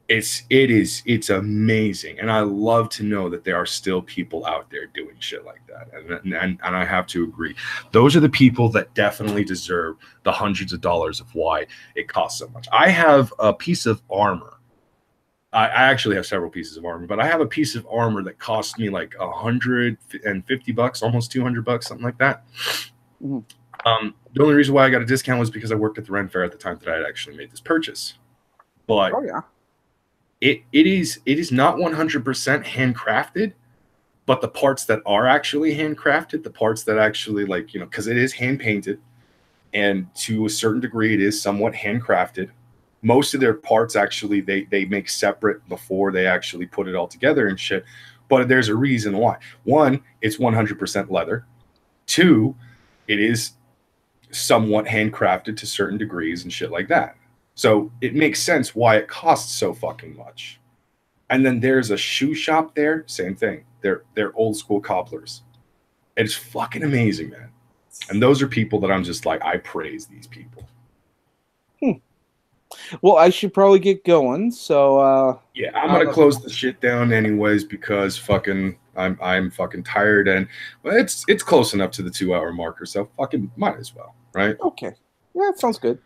It's amazing. And I love to know that there are still people out there doing shit like that. And I have to agree. Those are the people that definitely deserve the hundreds of dollars of why it costs so much. I have a piece of armor. I actually have several pieces of armor, but I have a piece of armor that cost me like $150, almost $200, something like that. Mm-hmm. The only reason why I got a discount was because I worked at the Ren Fair at the time that I had actually made this purchase. But it is not 100% handcrafted, but the parts that are actually handcrafted, the parts that actually, like, you know, because it is hand painted, and to a certain degree it is somewhat handcrafted. Most of their parts actually they make separate before they actually put it all together and shit. But there's a reason why. One, it's 100% leather. Two, it is somewhat handcrafted to certain degrees and shit like that. So it makes sense why it costs so fucking much. And then there's a shoe shop there, same thing. They're old school cobblers. It's fucking amazing, man. And those are people that I'm just like, I praise these people. Well, I should probably get going. So yeah, I'm gonna close the shit down anyways, because fucking I'm fucking tired, and it's close enough to the 2-hour marker, so fucking might as well, right? Okay, yeah, that sounds good.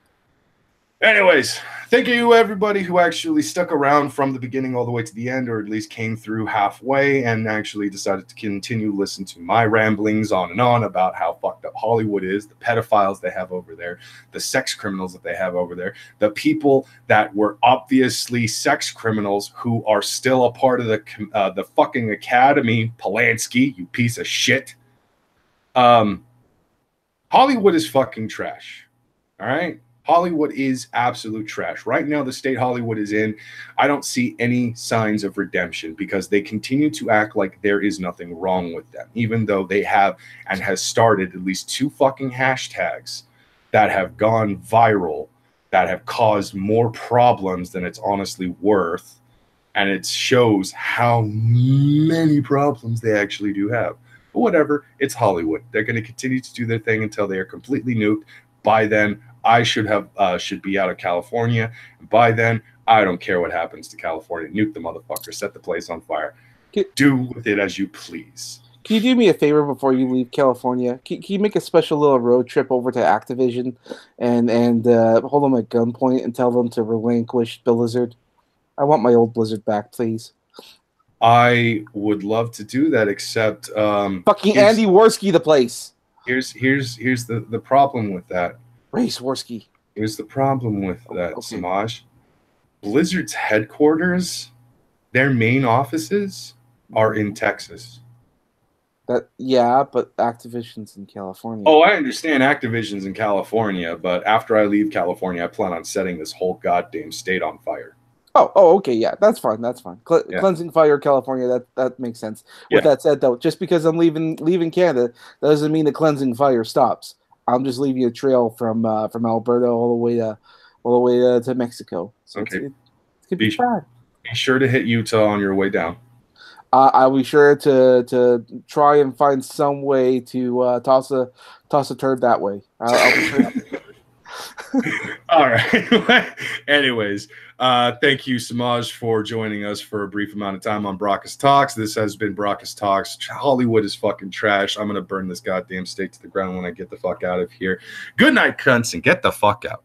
Anyways, thank you everybody who actually stuck around from the beginning all the way to the end, or at least came through halfway and actually decided to continue to listen to my ramblings on and on about how fucked up Hollywood is, the pedophiles they have over there, the sex criminals that they have over there, the people that were obviously sex criminals who are still a part of the fucking academy. Polanski, you piece of shit. Hollywood is fucking trash. All right? Hollywood is absolute trash. Right now, the state Hollywood is in, I don't see any signs of redemption because they continue to act like there is nothing wrong with them, even though they have and has started at least 2 fucking hashtags that have gone viral, that have caused more problems than it's honestly worth. And it shows how many problems they actually do have. But whatever, it's Hollywood. They're going to continue to do their thing until they are completely nuked. By then, I should be out of California. And by then, I don't care what happens to California. Nuke the motherfucker. Set the place on fire. Do with it as you please. Can you do me a favor before you leave California? Can you make a special little road trip over to Activision and hold them at gunpoint and tell them to relinquish Blizzard? I want my old Blizzard back, please. I would love to do that, except fucking Andy Worski the place. Here's the problem with that. Race Worski. Here's the problem with that, okay. Semaj. Blizzard's headquarters, their main offices are in Texas. Yeah, but Activision's in California. Oh, I understand Activision's in California, but after I leave California, I plan on setting this whole goddamn state on fire. Oh, okay, yeah, that's fine. Yeah. Cleansing fire, California. That makes sense. With that said, though, just because I'm leaving Canada, that doesn't mean the cleansing fire stops. I'm just leaving a trail from Alberta all the way to Mexico. So okay, it could be fun. Be sure to hit Utah on your way down. I'll be sure to try and find some way to toss a turd that way. I'll be sure. All right. Anyways, thank you, Semaj, for joining us for a brief amount of time on Brockus Talks. This has been Brockus Talks. Hollywood is fucking trash. I'm going to burn this goddamn state to the ground when I get the fuck out of here. Good night, cunts, and get the fuck out.